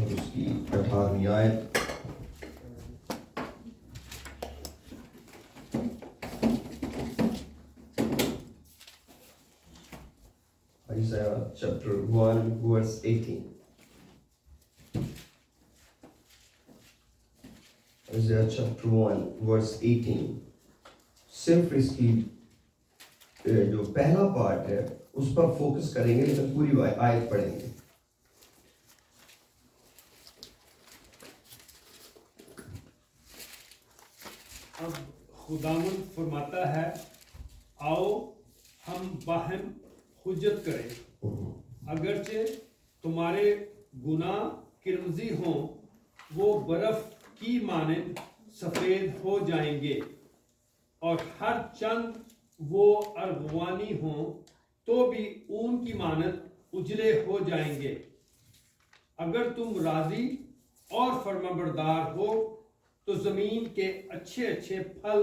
اور اس کی 18ویں آیت. Isaiah chapter 1 verse 18. Isaiah chapter 1 verse 18. صرف اس کی جو پہلا پارٹ ہے اس پر فوکس کریں گے، لیکن پوری آیت پڑھیں گے. اب خداوند فرماتا ہے، آؤ ہم باہم حجت کریں، اگرچہ تمہارے گناہ کرمزی ہوں وہ برف کی مانند سفید ہو جائیں گے، اور ہر چند وہ ارغوانی ہوں تو بھی اون کی مانند اجلے ہو جائیں گے. اگر تم راضی اور فرمانبردار ہو تو زمین کے اچھے اچھے پھل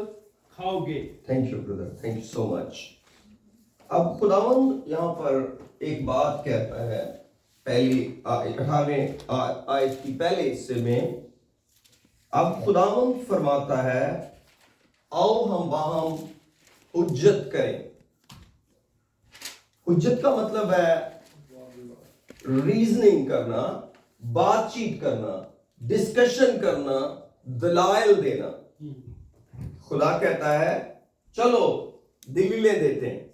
کھاؤ گے. Thank you brother, thank you so much. اب خداوند یہاں پر ایک بات کہتا ہے پہلی 18ویں آیت کی پہلے حصے میں. اب خداوند فرماتا ہے آؤ ہم باہم حجت کریں. حجت کا مطلب ہے ریزننگ کرنا، بات چیت کرنا، ڈسکشن کرنا، دلائل دینا. خدا کہتا ہے چلو دلیلیں دیتے ہیں،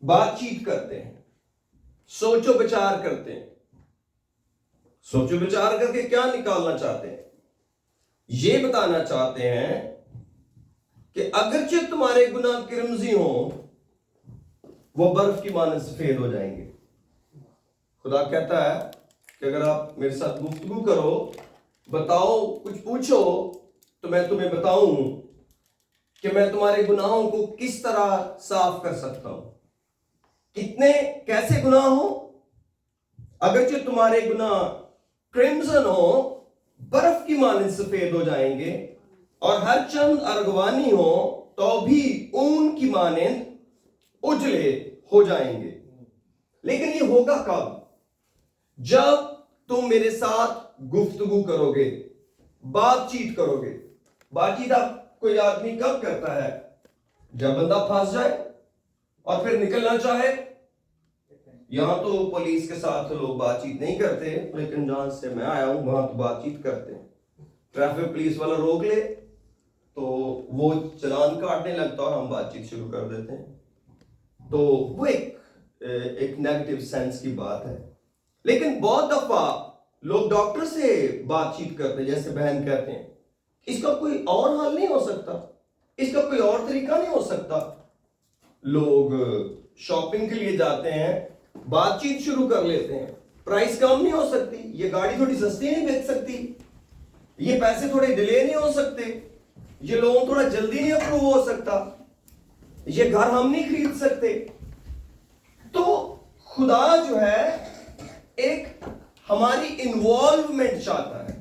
بات چیت کرتے ہیں، سوچ و بچار کرتے ہیں. سوچ و بچار کر کے کیا نکالنا چاہتے ہیں؟ یہ بتانا چاہتے ہیں کہ اگرچہ تمہارے گناہ کرمزی ہوں وہ برف کی مانند سفید ہو جائیں گے. خدا کہتا ہے کہ اگر آپ میرے ساتھ گفتگو کرو، بتاؤ، کچھ پوچھو تو میں تمہیں بتاؤں کہ میں تمہارے گناہوں کو کس طرح صاف کر سکتا ہوں. کتنے کیسے گناہ ہوں؟ اگرچہ تمہارے گناہ کرمزن ہوں برف کی مانند سفید ہو جائیں گے، اور ہر چند ارغوانی ہوں تو بھی اون کی مانند اجلے ہو جائیں گے. لیکن یہ ہوگا کب؟ جب تم میرے ساتھ گفتگو کرو گے، بات چیت کرو گے. بات چیت آپ کوئی آدمی کب کرتا ہے؟ جب بندہ پھنس جائے اور پھر نکلنا چاہے. یہاں تو پولیس کے ساتھ لوگ بات چیت نہیں کرتے، لیکن جہاں سے میں آیا ہوں وہاں تو بات چیت کرتے ہیں. ٹریفک پولیس والا روک لے تو وہ چلان کاٹنے لگتا اور ہم بات چیت شروع کر دیتے ہیں. تو وہ ایک نیگیٹو سینس کی بات ہے. لیکن بہت دفعہ لوگ ڈاکٹر سے بات چیت کرتے ہیں، جیسے بہن کہتے ہیں اس کا کوئی اور حل نہیں ہو سکتا، اس کا کوئی اور طریقہ نہیں ہو سکتا. لوگ شاپنگ کے لیے جاتے ہیں، بات چیت شروع کر لیتے ہیں، پرائس کم نہیں ہو سکتی، یہ گاڑی تھوڑی سستی نہیں بیچ سکتی، یہ پیسے تھوڑے ڈیلے نہیں ہو سکتے، یہ لون تھوڑا جلدی نہیں اپروو ہو سکتا، یہ گھر ہم نہیں خرید سکتے. تو خدا جو ہے ایک ہماری انوالومنٹ چاہتا ہے.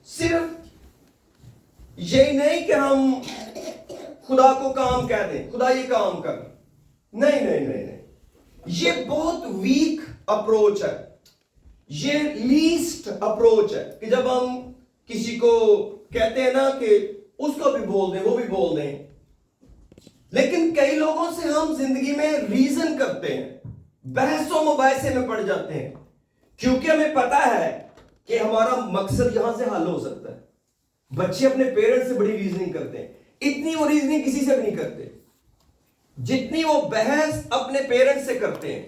صرف یہ نہیں کہ ہم خدا کو کام کہہ دیں، خدا یہ کام کر. نہیں نہیں نہیں نہیں، یہ بہت ویک اپروچ ہے، یہ لیسٹ اپروچ ہے کہ جب ہم کسی کو کہتے ہیں نا کہ اس کو بھی بول دیں، وہ بھی بول دیں. لیکن کئی لوگوں سے ہم زندگی میں ریزن کرتے ہیں، بحث و مباحثے میں پڑ جاتے ہیں، کیونکہ ہمیں پتا ہے کہ ہمارا مقصد یہاں سے حل ہو سکتا ہے. بچے اپنے پیرنٹس سے بڑی ریزننگ کرتے ہیں، اتنی وہ ریزننگ کسی سے بھی نہیں کرتے جتنی وہ بحث اپنے پیرنٹس سے کرتے ہیں.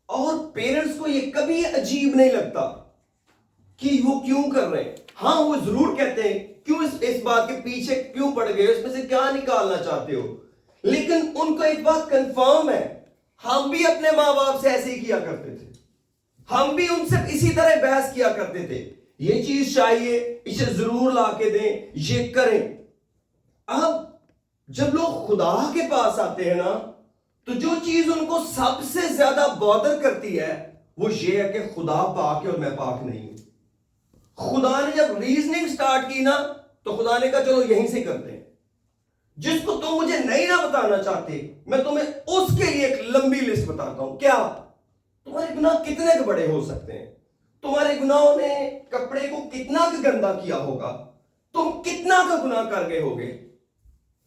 اور پیرنٹس کو یہ کبھی عجیب نہیں لگتا کہ وہ کیوں کر رہے ہیں. ہاں وہ ضرور کہتے ہیں کیوں اس بات کے پیچھے کیوں پڑ گئے، اس میں سے کیا نکالنا چاہتے ہو. لیکن ان کو ایک بات کنفرم ہے، ہم بھی اپنے ماں باپ سے ایسے ہی کیا کرتے تھے، ہم بھی ان سے اسی طرح بحث کیا کرتے تھے. یہ چیز چاہیے، اسے ضرور لا کے دیں، یہ کریں. اب جب لوگ خدا کے پاس آتے ہیں نا تو جو چیز ان کو سب سے زیادہ بادر کرتی ہے وہ یہ ہے کہ خدا پاک ہے اور میں پاک نہیں ہوں. خدا نے جب ریزننگ سٹارٹ کی نا تو خدا نے کہا چلو یہیں سے کرتے ہیں. جس کو تم مجھے نہیں نہ بتانا چاہتے میں تمہیں اس کے لیے ایک لمبی لسٹ بتاتا ہوں. کیا تمہارے گناہ کتنے کے بڑے ہو سکتے ہیں؟ تمہارے گناہوں نے کپڑے کو کتنا گندا کیا ہوگا, تم کتنا کا گناہ کر گئے ہوگے.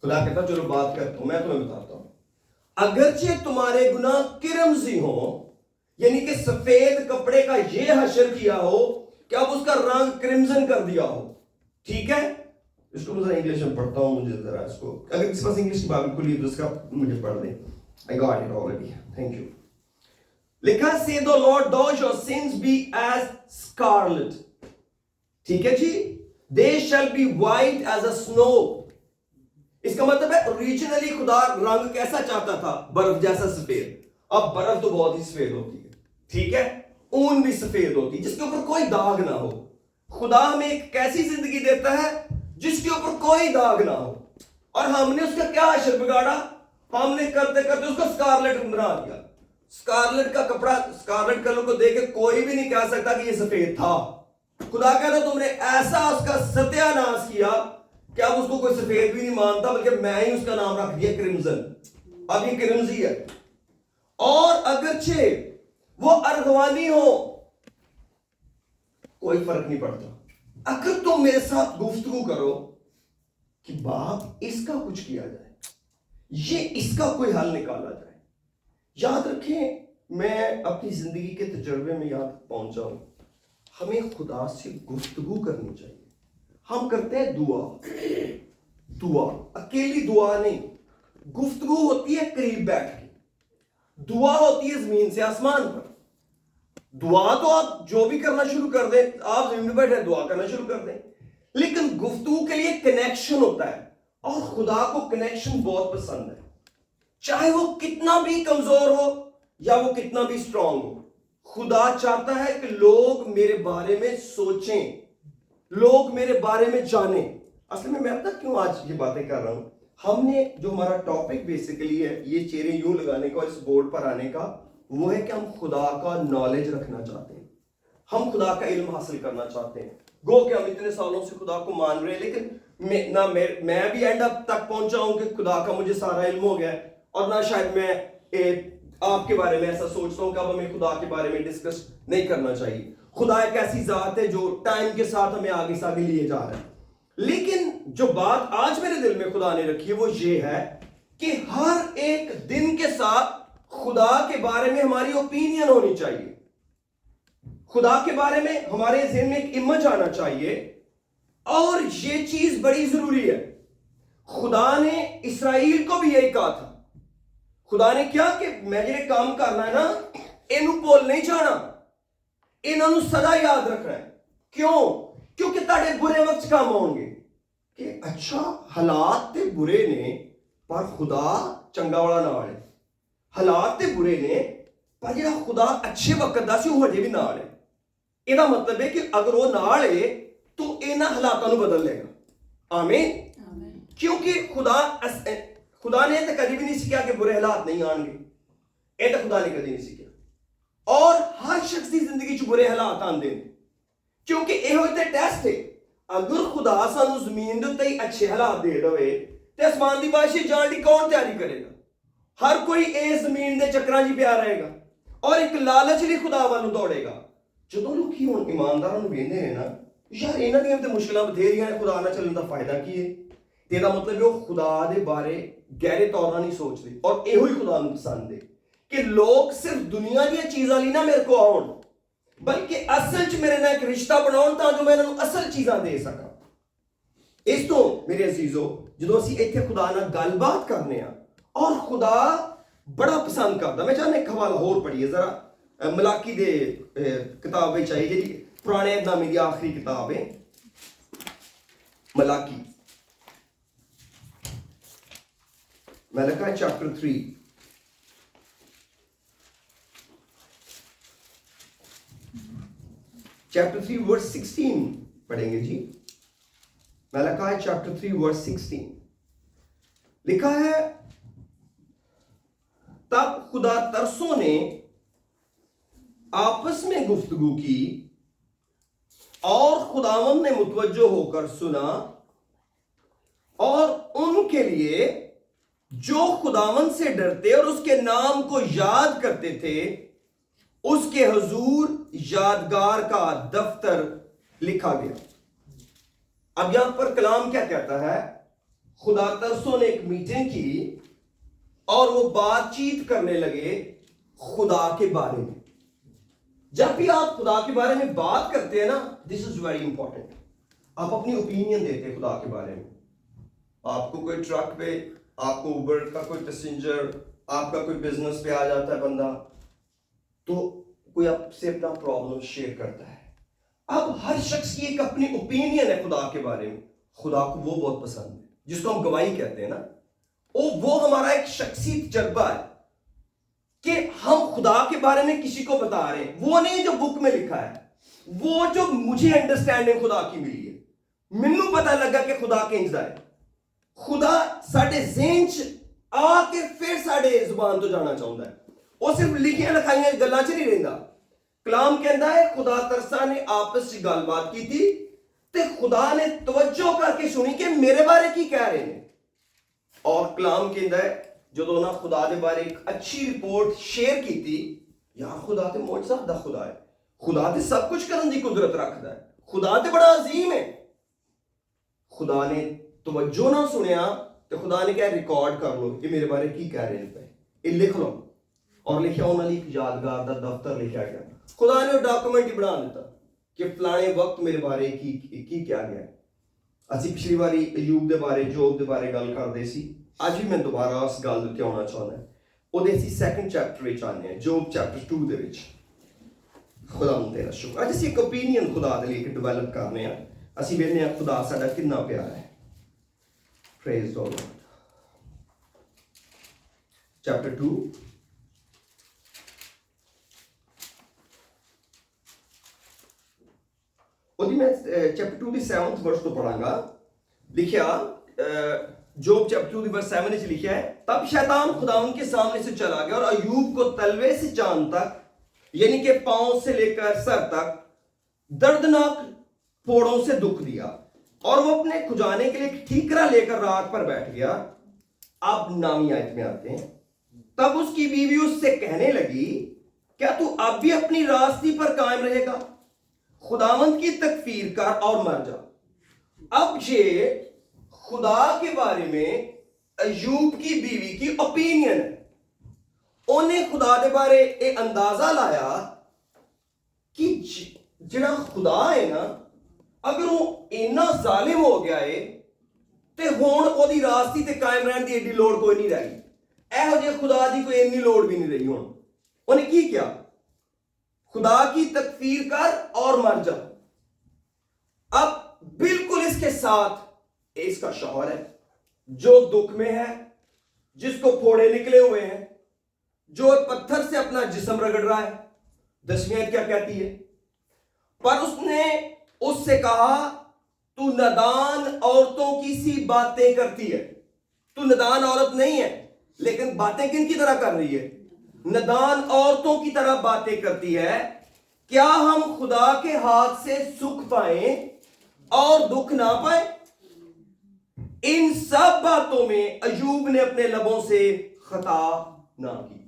خدا کہتا چلو بات کرتا ہوں, میں تمہیں بتاتا ہوں. اگرچہ تمہارے گناہ کرمزی ہوں, یعنی کہ سفید کپڑے کا یہ حشر کیا ہو کہ اب اس کا رنگ کرمزن کر دیا ہو, ٹھیک ہے. اس کو میں انگلش میں پڑھتا ہوں, مجھے ذرا اس کو, اگر کسی پاس انگلش کی بائبل کھلی تو اس کا مجھے پڑھ دیں. I got it already. Thank you. لکھا say the Lord though your sins be as scarlet, ٹھیک ہے جی, they shall be white as a snow. اس کا مطلب ہے اوریجنلی خدا رنگ کیسا چاہتا تھا, برف جیسا سفید. اب برف تو بہت ہی سفید ہوتی ہے, ٹھیک ہے, اون بھی سفید ہوتی ہے جس کے اوپر کوئی داغ نہ ہو. خدا ہمیں ایک کیسی زندگی دیتا ہے جس کے اوپر کوئی داغ نہ ہو, اور ہم نے اس کا کیا حشر بگاڑا, ہم نے کرتے کرتے اس کو سکارلیٹ بنا دیا. سکارلیٹ کا کپڑا, سکارلیٹ کلر کو دیکھ کے کوئی بھی نہیں کہہ سکتا کہ یہ سفید تھا. خدا کہتا تم نے ایسا اس کا ستیہ ناش کیا کہ اب اس کو کوئی سفید بھی نہیں مانتا, بلکہ میں ہی اس کا نام رکھ دیا کرمزن. اب یہ کرمزی ہے. اور اگرچہ وہ ارغوانی ہو کوئی فرق نہیں پڑتا. اگر تم میرے ساتھ گفتگو کرو کہ باپ اس کا کچھ کیا جائے, یہ اس کا کوئی حل نکالا جائے. یاد رکھیں, میں اپنی زندگی کے تجربے میں یہاں تک پہنچا ہوں, ہمیں خدا سے گفتگو کرنی چاہیے. ہم کرتے ہیں دعا, اکیلی دعا نہیں, گفتگو ہوتی ہے قریب بیٹھ کے, دعا ہوتی ہے زمین سے آسمان پر. دعا تو آپ جو بھی کرنا شروع کر دیں, آپ زمین میں بیٹھے دعا کرنا شروع کر دیں, لیکن گفتگو کے لیے کنیکشن ہوتا ہے, اور خدا کو کنیکشن بہت پسند ہے, چاہے وہ کتنا بھی کمزور ہو یا وہ کتنا بھی اسٹرانگ ہو. خدا چاہتا ہے کہ لوگ میرے بارے میں سوچیں, لوگ میرے بارے میں جانیں. اصل میں پتہ کیوں آج یہ باتیں کر رہا ہوں, ہم نے جو ہمارا ٹاپک بیسیکلی ہے یہ چہرے یوں لگانے کا اور اس بورڈ پر آنے کا, وہ ہے کہ ہم خدا کا نالج رکھنا چاہتے ہیں, ہم خدا کا علم حاصل کرنا چاہتے ہیں. گو کہ ہم اتنے سالوں سے خدا کو مان رہے ہیں, لیکن نہ میں بھی اینڈ اپ تک پہنچا ہوں کہ خدا کا مجھے سارا علم ہو گیا ہے, اور نہ شاید میں آپ کے بارے میں ایسا سوچتا ہوں کہ اب ہمیں خدا کے بارے میں ڈسکس نہیں کرنا چاہیے. خدا ایک ایسی ذات ہے جو ٹائم کے ساتھ ہمیں آگے سے آگے لیے جا رہا ہے. لیکن جو بات آج میرے دل میں خدا نے رکھی ہے وہ یہ ہے کہ ہر ایک دن کے ساتھ خدا کے بارے میں ہماری اوپینین ہونی چاہیے. خدا کے بارے میں ہمارے ذہن میں ایک امیج آنا چاہیے, اور یہ چیز بڑی ضروری ہے. خدا نے اسرائیل کو بھی یہی کہا تھا. خدا نے کیا کہ میں جنہیں کام کرنا ہے نا, انہوں بول نہیں جانا, انہوں سدا یاد رکھنا ہے. کیوں؟ کیونکہ تاڑے برے وقت کام ہوں گے. کہ اچھا حالات تے برے نے پر خدا چنگا والا نہ آڑے, حالات تے برے نے پر جڑا خدا اچھے وقت دا سی وہ ہجے بھی نہ آڑے. یہ مطلب ہے کہ اگر وہ نہ آڑے تو اینا حالاتوں نے بدل لے گا. آمین. کیونکہ خدا نے تو کبھی بھی نہیں سیکھا کہ برے حالات نہیں آن گے, یہ تو خدا نے کبھی نہیں سیکھا. اور ہر شخص کی زندگی چ برے حالات آندے ہیں, کیونکہ یہ ہوتے ٹیسٹ ہے. اگر خدا سانو زمین دے تے اچھے حالات دے دوے تے آسمان دی بادشاہی جان دی کون تیاری کرے گا؟ ہر کوئی اے زمین دے چکراں جی پیا رہے گا, اور ایک لالچ بھی خدا والوں دوڑے گا. جدوں لوگ ہی ہن ایمانداراں نوں ویندے نے نا, یار انہاں دیاں تے مشکلاں بتھیریاں نے, خدا نہ چلن دا فائدہ کی ہے؟ تے دا مطلب وہ خدا دے بارے گہرے طور نال نہیں سوچ دے. اور ایہو ہی خدا نوں پسند ہے کہ لوگ صرف دنیا دی چیزاں لی نہ میرے کو آؤن, بلکہ اصل چ میرے نال ایک رشتہ بناؤن تاں جو میں انہاں نوں اصل چیزاں دے سکاں. اس تو میرے عزیزو جدوں اسی ایتھے خدا نال گل بات کرنے ہاں, اور خدا بڑا پسند کردا. میں چاہنا ایک حوالہ ہور پڑھیے ذرا, ملاکی دے کتاب وچ آئی جڑی پرانے عہد نامے دی آخری کتاب ہے, ملاکی ملکہ چیپٹر 3. چیپٹر 3 ورس 16 پڑھیں گے جی. ملکہ چیپٹر 3 ورس 16 لکھا ہے, تب خدا ترسوں نے آپس میں گفتگو کی اور خداوند نے متوجہ ہو کر سنا, اور ان کے لیے جو خداوند سے ڈرتے اور اس کے نام کو یاد کرتے تھے اس کے حضور یادگار کا دفتر لکھا گیا. اب یہاں پر کلام کیا کہتا ہے؟ خدا ترسوں نے ایک میٹنگ کی اور وہ بات چیت کرنے لگے خدا کے بارے میں. جب بھی آپ خدا کے بارے میں بات کرتے ہیں نا, دس از ویری امپورٹنٹ. آپ اپنی اوپینین دیتے ہیں خدا کے بارے میں. آپ کو کوئی ٹرک پہ, آپ کو اوبر کا کوئی پیسنجر, آپ کا کوئی بزنس پہ آ جاتا ہے بندہ, تو کوئی آپ سے اپنا پرابلم شیئر کرتا ہے. اب ہر شخص کی ایک اپنی اوپینین ہے خدا کے بارے میں. خدا کو وہ بہت پسند ہے, جس کو ہم گواہی کہتے ہیں نا, وہ ہمارا ایک شخصی تجربہ ہے کہ ہم خدا کے بارے میں کسی کو بتا رہے ہیں. وہ نہیں جو بک میں لکھا ہے, وہ جو مجھے انڈرسٹینڈنگ خدا کی ملی ہے. مینوں پتہ لگا کہ خدا کنجدا ہے. خدا ساڈے ذہن چ آ کے پھر ساڈے زبان تو جانا چاہتا ہے. وہ صرف لکھیاں لکھائیاں گلاں چ نہیں رہندا. کلام کہندا ہے خدا ترسا نے آپس چ گل بات کی تھی تے خدا نے توجہ کر کے سنی کہ میرے بارے کی کہہ رہے ہیں. اور کلام کہندا ہے جدوں نہ خدا دے بارے ایک اچھی رپورٹ شیئر کیتی, یار خدا تے معجزہ دا خدا ہے, خدا تے سب کچھ کرن دی قدرت رکھدا ہے, خدا تے بڑا عظیم ہے. خدا نے توجہ نہ سنیا تو خدا نے کہا ریکارڈ کر لو کہ میرے بارے کی کہہ رہے ہیں پہ, یہ لکھ لو. اور لکھا انہوں نے ایک یادگار دا دفتر لکھا گیا. خدا نے وہ ڈاکومنٹ ہی بنا دیتا کہ فلانے وقت میرے بارے کی کیا گیا. اسی پچھلی باری ایوب دے بارے, جوب دے بارے گل کردے سی. اج بھی میں دوبارہ اس گل تے آنا چاہنا ہے. وہ اسی سیکنڈ چیپٹر وچ آنے ہیں, جوب چیپٹر 2 دے وچ. خدا تیرا شکر. اج اسی ایک اوپینین خدا دے لے کے ڈیولپ کرنے ہیں. اسی ویکھنے ہیں خدا ساڈا کتنا پیارا ہے. Praise the Lord. Chapter 2. ਉਹਦੀ ਮੈਂ ਚੈਪਟਰ 2 ਦੀ 7th ਵਰਸ ਤੋਂ ਪੜਾਂਗਾ. ਲਿਖਿਆ جوب چیپٹر 2 دی ورس 7 میں لکھا ہے, تب شیطان خداوند کے سامنے سے چلا گیا اور ایوب کو تلوے سے جان تک, یعنی کہ پاؤں سے لے کر سر تک دردناک پھوڑوں سے دکھ دیا, اور وہ اپنے کھجانے کے لیے ایک ٹھیکرا لے کر راکھ پر بیٹھ گیا. اب نامی آیت میں آتے ہیں. تب اس کی بیوی اس سے کہنے لگی, کیا تو اب بھی اپنی راستی پر قائم رہے گا؟ خداوند کی تکفیر کر اور مر جا. اب یہ خدا کے بارے میں ایوب کی بیوی کی اوپینین ہے. انہیں خدا دے بارے ایک اندازہ لایا کہ جڑا خدا ہے نا, اگر وہ اینا ظالم ہو گیا ہے تے ہون او دی راستی تے قائم رہن دی ایڈی لوڑ کوئی نہیں رہی. ایہو جے خدا دی کوئی اتنی لوڑ بھی نہیں رہی. ہون انہیں کی کیا؟ خدا کی تکفیر کر اور مر جا. اب بالکل اس کے ساتھ اس کا شوہر ہے جو دکھ میں ہے, جس کو پھوڑے نکلے ہوئے ہیں, جو پتھر سے اپنا جسم رگڑ رہا ہے. 10ویں آیت کیا کہتی ہے؟ پر اس نے اس سے کہا, تو نادان عورتوں کی سی باتیں کرتی ہے. تو نادان عورت نہیں ہے, لیکن باتیں کن کی طرح کر رہی ہے؟ نادان عورتوں کی طرح باتیں کرتی ہے. کیا ہم خدا کے ہاتھ سے سکھ پائیں اور دکھ نہ پائیں؟ ان سب باتوں میں ایوب نے اپنے لبوں سے خطا نہ کی.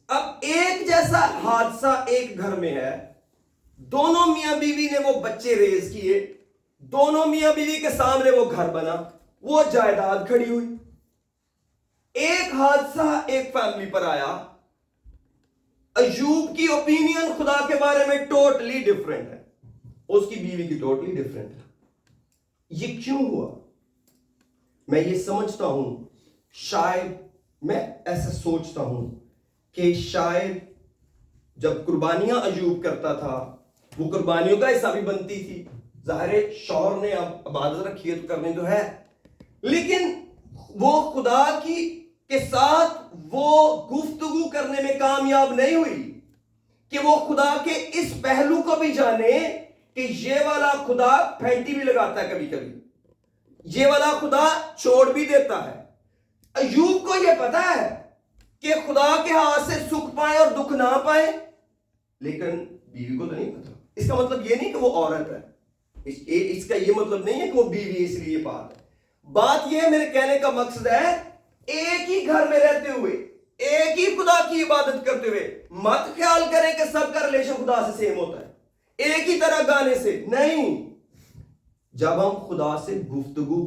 اب ایک جیسا حادثہ ایک گھر میں ہے, دونوں میاں بیوی نے وہ بچے ریز کیے, دونوں میاں بیوی کے سامنے وہ گھر بنا, وہ جائیداد کھڑی ہوئی. ایک حادثہ ایک فیملی پر آیا. ایوب کی اوپینین خدا کے بارے میں ٹوٹلی ڈیفرنٹ ہے, اس کی بیوی کی ٹوٹلی ڈیفرنٹ ہے. یہ کیوں ہوا؟ میں یہ سمجھتا ہوں, شاید میں ایسا سوچتا ہوں کہ شاید جب قربانیاں ایوب کرتا تھا, وہ قربانیوں کا حصہ بھی بنتی تھی. ظاہر ہے شوہر نے اب عبادت رکھی ہے تو کرنی تو ہے, لیکن وہ خدا کی کے ساتھ وہ گفتگو کرنے میں کامیاب نہیں ہوئی کہ وہ خدا کے اس پہلو کو بھی جانے کہ یہ والا خدا پھینٹی بھی لگاتا ہے کبھی کبھی, یہ والا خدا چھوڑ بھی دیتا ہے. ایوب کو یہ پتا ہے کہ خدا کے ہاتھ سے سکھ پائے اور دکھ نہ پائے, لیکن بیوی کو تو نہیں پتا. اس کا مطلب یہ نہیں کہ وہ عورت ہے, اس کا یہ مطلب نہیں ہے کہ وہ بیوی ہے اس لیے یہ بات ہے. بات یہ ہے, میرے کہنے کا مقصد ہے, ایک ہی گھر میں رہتے ہوئے ایک ہی خدا کی عبادت کرتے ہوئے مت خیال کریں کہ سب کا ریلیشن خدا سے سیم ہوتا ہے ایک ہی طرح گانے سے نہیں. جب ہم خدا سے گفتگو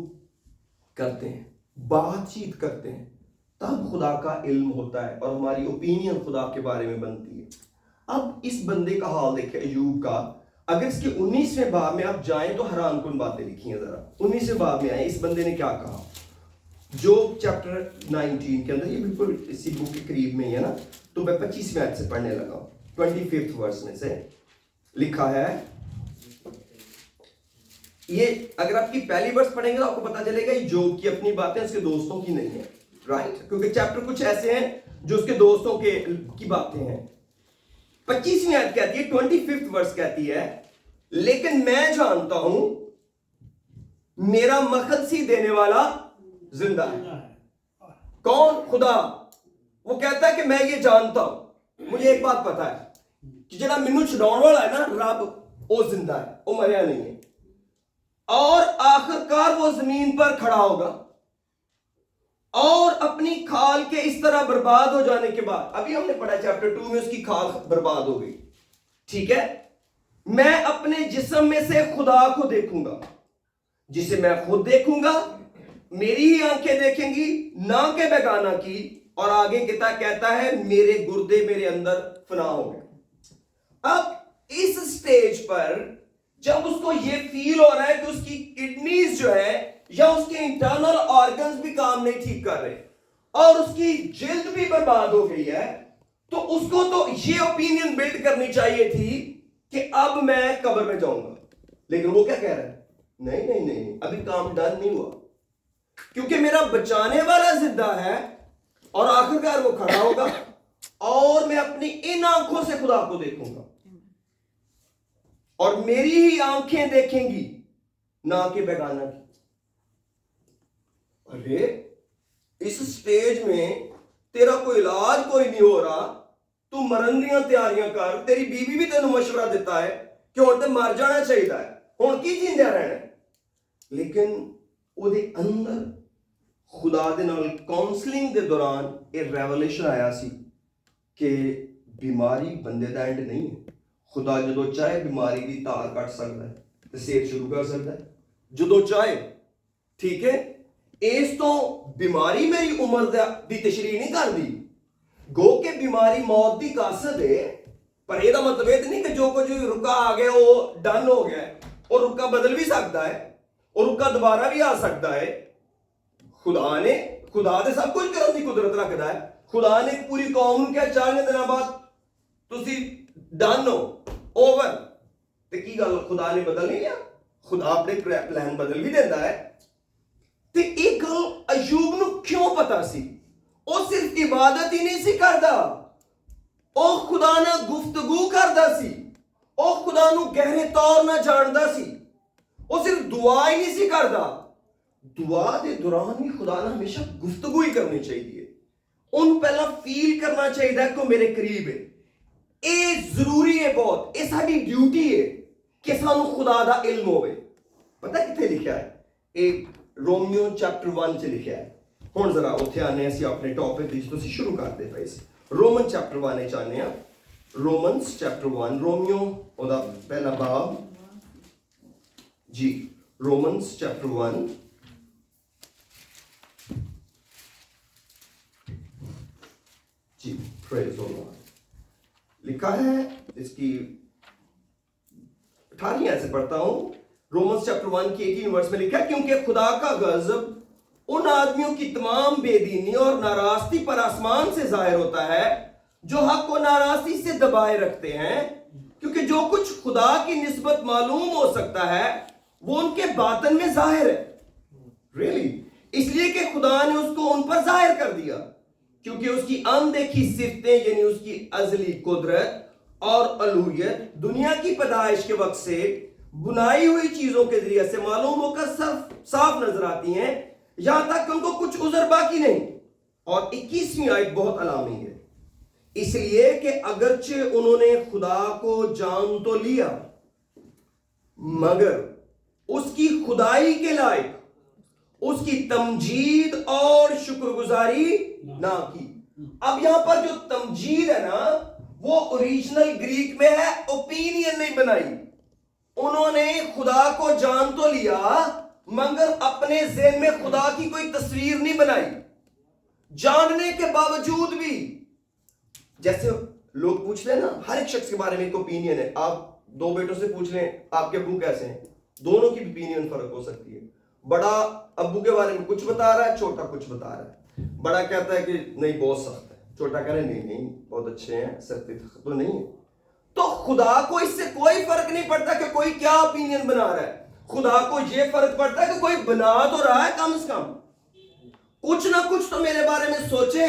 کرتے ہیں بات چیت کرتے ہیں تب خدا کا علم ہوتا ہے اور ہماری اوپینین خدا کے بارے میں بنتی ہے. اب اس بندے کا حال دیکھیں ایوب کا. اگر اس کے 19ویں باب میں آپ جائیں تو حیران کن باتیں لکھی ہیں. ذرا 19ویں باب میں آئیں اس بندے نے کیا کہا. جو چیپٹر 19 کے اندر یہ بالکل اسی بک کے قریب میں ہی ہے نا. تو میں 25ویں آیت سے پڑھنے لگا ہوں 25th ورس میں سے لکھا ہے. یہ اگر آپ کی پہلی ورس پڑھیں گے تو آپ کو پتا چلے گا یہ جو کی اپنی باتیں اس کے دوستوں کی نہیں ہے رائٹ کیونکہ چیپٹر کچھ ایسے ہیں جو اس کے دوستوں کی باتیں ہیں. 25ویں آیت کہتی ہے 25th ورس کہتی ہے لیکن میں جانتا ہوں میرا مقصد دینے والا زندہ ہے. کون؟ خدا. وہ کہتا ہے کہ میں یہ جانتا ہوں مجھے ایک بات پتا ہے کہ جنہا منو چھڑاؤن والا ہے نا رب وہ زندہ ہے وہ مریا نہیں ہے اور آخرکار وہ زمین پر کھڑا ہوگا اور اپنی کھال کے اس طرح برباد ہو جانے کے بعد ابھی ہم نے پڑھا چیپٹر 2 میں اس کی کھال برباد ہو گئی ٹھیک ہے. میں اپنے جسم میں سے خدا کو دیکھوں گا جسے میں خود دیکھوں گا میری ہی آنکھیں دیکھیں گی نہ کہ بیگانہ کی. اور آگے کہتا ہے میرے گردے میرے اندر فنا ہو گئے. اب اس سٹیج پر جب اس کو یہ فیل ہو رہا ہے کہ اس کی کڈنیز جو ہے یا اس کے انٹرنل آرگنز بھی کام نہیں ٹھیک کر رہے اور اس کی جلد بھی برباد ہو گئی ہے تو اس کو تو یہ اوپینین بلڈ کرنی چاہیے تھی کہ اب میں قبر میں جاؤں گا. لیکن وہ کیا کہہ رہا ہے نہیں ابھی کام ڈن نہیں ہوا کیونکہ میرا بچانے والا زندہ ہے اور آخرکار وہ کھڑا ہوگا اور میں اپنی ان آنکھوں سے خدا کو دیکھوں گا اور میری ہی آنکھیں دیکھیں گی نہ کہ بیگانہ کی. ارے اس سٹیج میں تیرا کوئی علاج کوئی نہیں ہو رہا تو مرن دیاں تیاریاں کر. تیری بیوی بھی تینوں مشورہ دیتا ہے کہ ہن تے مر جانا چاہیے ہے ہن کی جیندے رہنا ہے. لیکن او دے اندر خدا دے نال کاؤنسلنگ دے دوران ایک ریولیشن آیا سی کہ بیماری بندے دا اینڈ نہیں ہے. خدا جدو چاہے بیماری دی تار کٹ سکتا ہے تے صحت شروع کر سکتا ہے جدو چاہے ٹھیک ہے. اس تو بیماری میری عمر دی تشریح نہیں کر دی گو کہ بیماری موت دی قاصد ہے پر یہ مطلب یہ نہیں کہ جو کچھ رکا آ گیا وہ ڈن ہو گیا ہے اور رکا بدل بھی سکتا ہے اور رکا دوبارہ بھی آ سکتا ہے. خدا نے سب کچھ کرنے کی قدرت رکھتا ہے. خدا نے پوری قوم کیا 4 دن بعد تسی ڈن ہو اوور تے کی گل خدا نے بدل نہیں لیا. خدا اپنے پلان بدل بھی دیتا ہے. تے ایک گل ایوب نو کیوں پتا سی او صرف عبادت ہی نہیں سی کردا او خدا نال گفتگو کردا سی او خدا نو گہرے طور نہ جاندا سی او صرف دعا ہی نہیں سی کردا. دعا دے دوران بھی خدا نال ہمیشہ گفتگو ہی کرنی چاہیے. ان پہلا فیل کرنا چاہیے کہ وہ میرے قریب ہے. اے ضروری ہے بہت اے ساری ڈیوٹی ہے کہ سانو خدا دا علم ہوئے. پتہ کتنے لکھا ہے ایک رومیو چیپٹر 1 سے لکھا ہے. ہن ذرا اوتھے آنے اسی اپنے ٹاپک دی تو شروع کرتے پئے سی. رومن چیپٹر 1 چاہنے ہیں رومنس چیپٹر 1 رومیو او دا پہلا باب جی رومنس چیپٹر 1 جی پریز اللہ لکھا ہے اس کی 18 ایسے پڑھتا ہوں. رومنس چیپٹر 1 کی 18 ورس میں لکھا ہے کیونکہ خدا کا غضب ان آدمیوں کی تمام بے دینی اور ناراستی پر آسمان سے ظاہر ہوتا ہے جو حق کو ناراستی سے دبائے رکھتے ہیں کیونکہ جو کچھ خدا کی نسبت معلوم ہو سکتا ہے وہ ان کے باطن میں ظاہر ہے. ریلی اس لیے کہ خدا نے اس کو ان پر ظاہر کر دیا کیونکہ اس کی اندیکھی صفتیں یعنی اس کی ازلی قدرت اور الوہیت دنیا کی پیدائش کے وقت سے بنائی ہوئی چیزوں کے ذریعے سے معلوم ہو کر صاف نظر آتی ہیں یہاں تک کہ ان کو کچھ عذر باقی نہیں. اور 21ویں آیت بہت علامی ہے اس لیے کہ اگرچہ انہوں نے خدا کو جان تو لیا مگر اس کی خدائی کے لائق اس کی تمجید اور شکر گزاری نہ کی. अब यहां पर जो तमजीद है ना वो ओरिजिनल ग्रीक में है, ओपिनियन नहीं बनाई। उन्होंने खुदा को जान तो लिया मगर अपने ज़हन में खुदा की कोई तस्वीर नहीं बनाई। जानने के बावजूद भी, जैसे लोग पूछ लें ना, हर एक शख्स के बारे में एक ओपिनियन है। आप दो बेटों से पूछ लें आपके अब्बू कैसे हैं, दोनों की ओपिनियन फर्क हो सकती है। बड़ा अब्बू के बारे में कुछ बता रहा है, छोटा कुछ बता रहा है। बड़ा कहता है कि नहीं बहुत सख्त है, छोटा कह रहा है नहीं नहीं बहुत अच्छे हैं, सख्ती तो नहीं है। तो खुदा को इससे कोई फर्क नहीं पड़ता कि कोई क्या ओपिनियन बना रहा है। खुदा को यह फर्क पड़ता है कि कोई बना तो रहा है, कम से कम कुछ ना कुछ तो मेरे बारे में सोचे।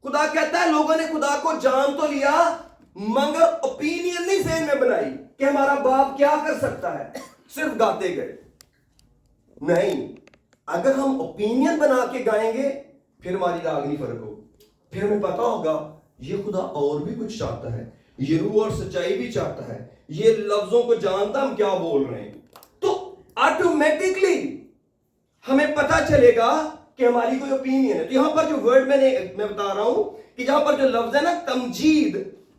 खुदा कहता है लोगों ने खुदा को जान तो लिया मगर ओपिनियन नहीं ज़हन में बनाई कि हमारा बाप क्या कर सकता है, सिर्फ गाते गए। नहीं, अगर हम ओपिनियन बना के गाएंगे फिर हमारी रागनी फर्क होगी, फिर हमें पता होगा ये खुदा और भी कुछ चाहता है, ये रूह और सच्चाई भी चाहता है, ये लफ्जों को जानता हम क्या बोल रहे हैं। तो ऑटोमेटिकली हमें पता चलेगा कि हमारी कोई ओपिनियन है। तो यहां पर जो वर्ड मैं बता रहा हूं कि यहां पर जो लफ्ज है ना तमजीद,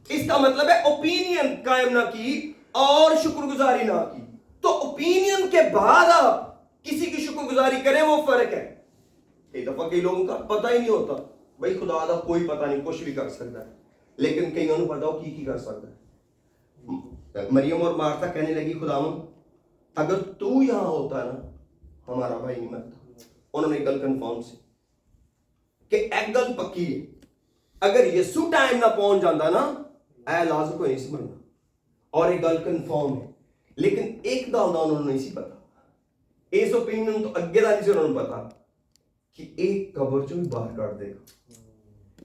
इसका मतलब है ओपिनियन कायम ना की और शुक्रगुजारी ना की। तो ओपिनियन के बाद आप किसी की शुक्रगुजारी करें, वो फर्क है। एक दफा कई लोगों का पता ही नहीं होता, भाई खुदा का कोई पता नहीं, कुछ भी कर सकता है, लेकिन कईयों को पता हो की कर सकता है। मरियम और मार्था कहने लगी खुदावन अगर तू यहां होता ना हमारा भाई नहीं मरता। उन्होंने एक गल कन्फर्म सी कि एक गल पक्की है, अगर यीशु टाइम ना पहुंच जाता ना ऐ लाजर को नहीं सी मरना। और एक गल कन्फर्म है, लेकिन एक गल का उन्होंने नहीं सी पता, इस ओपिनियन तो अगे का नहीं सी उन्होंने पता कि एक कबर चो भी बाहर काट देगा।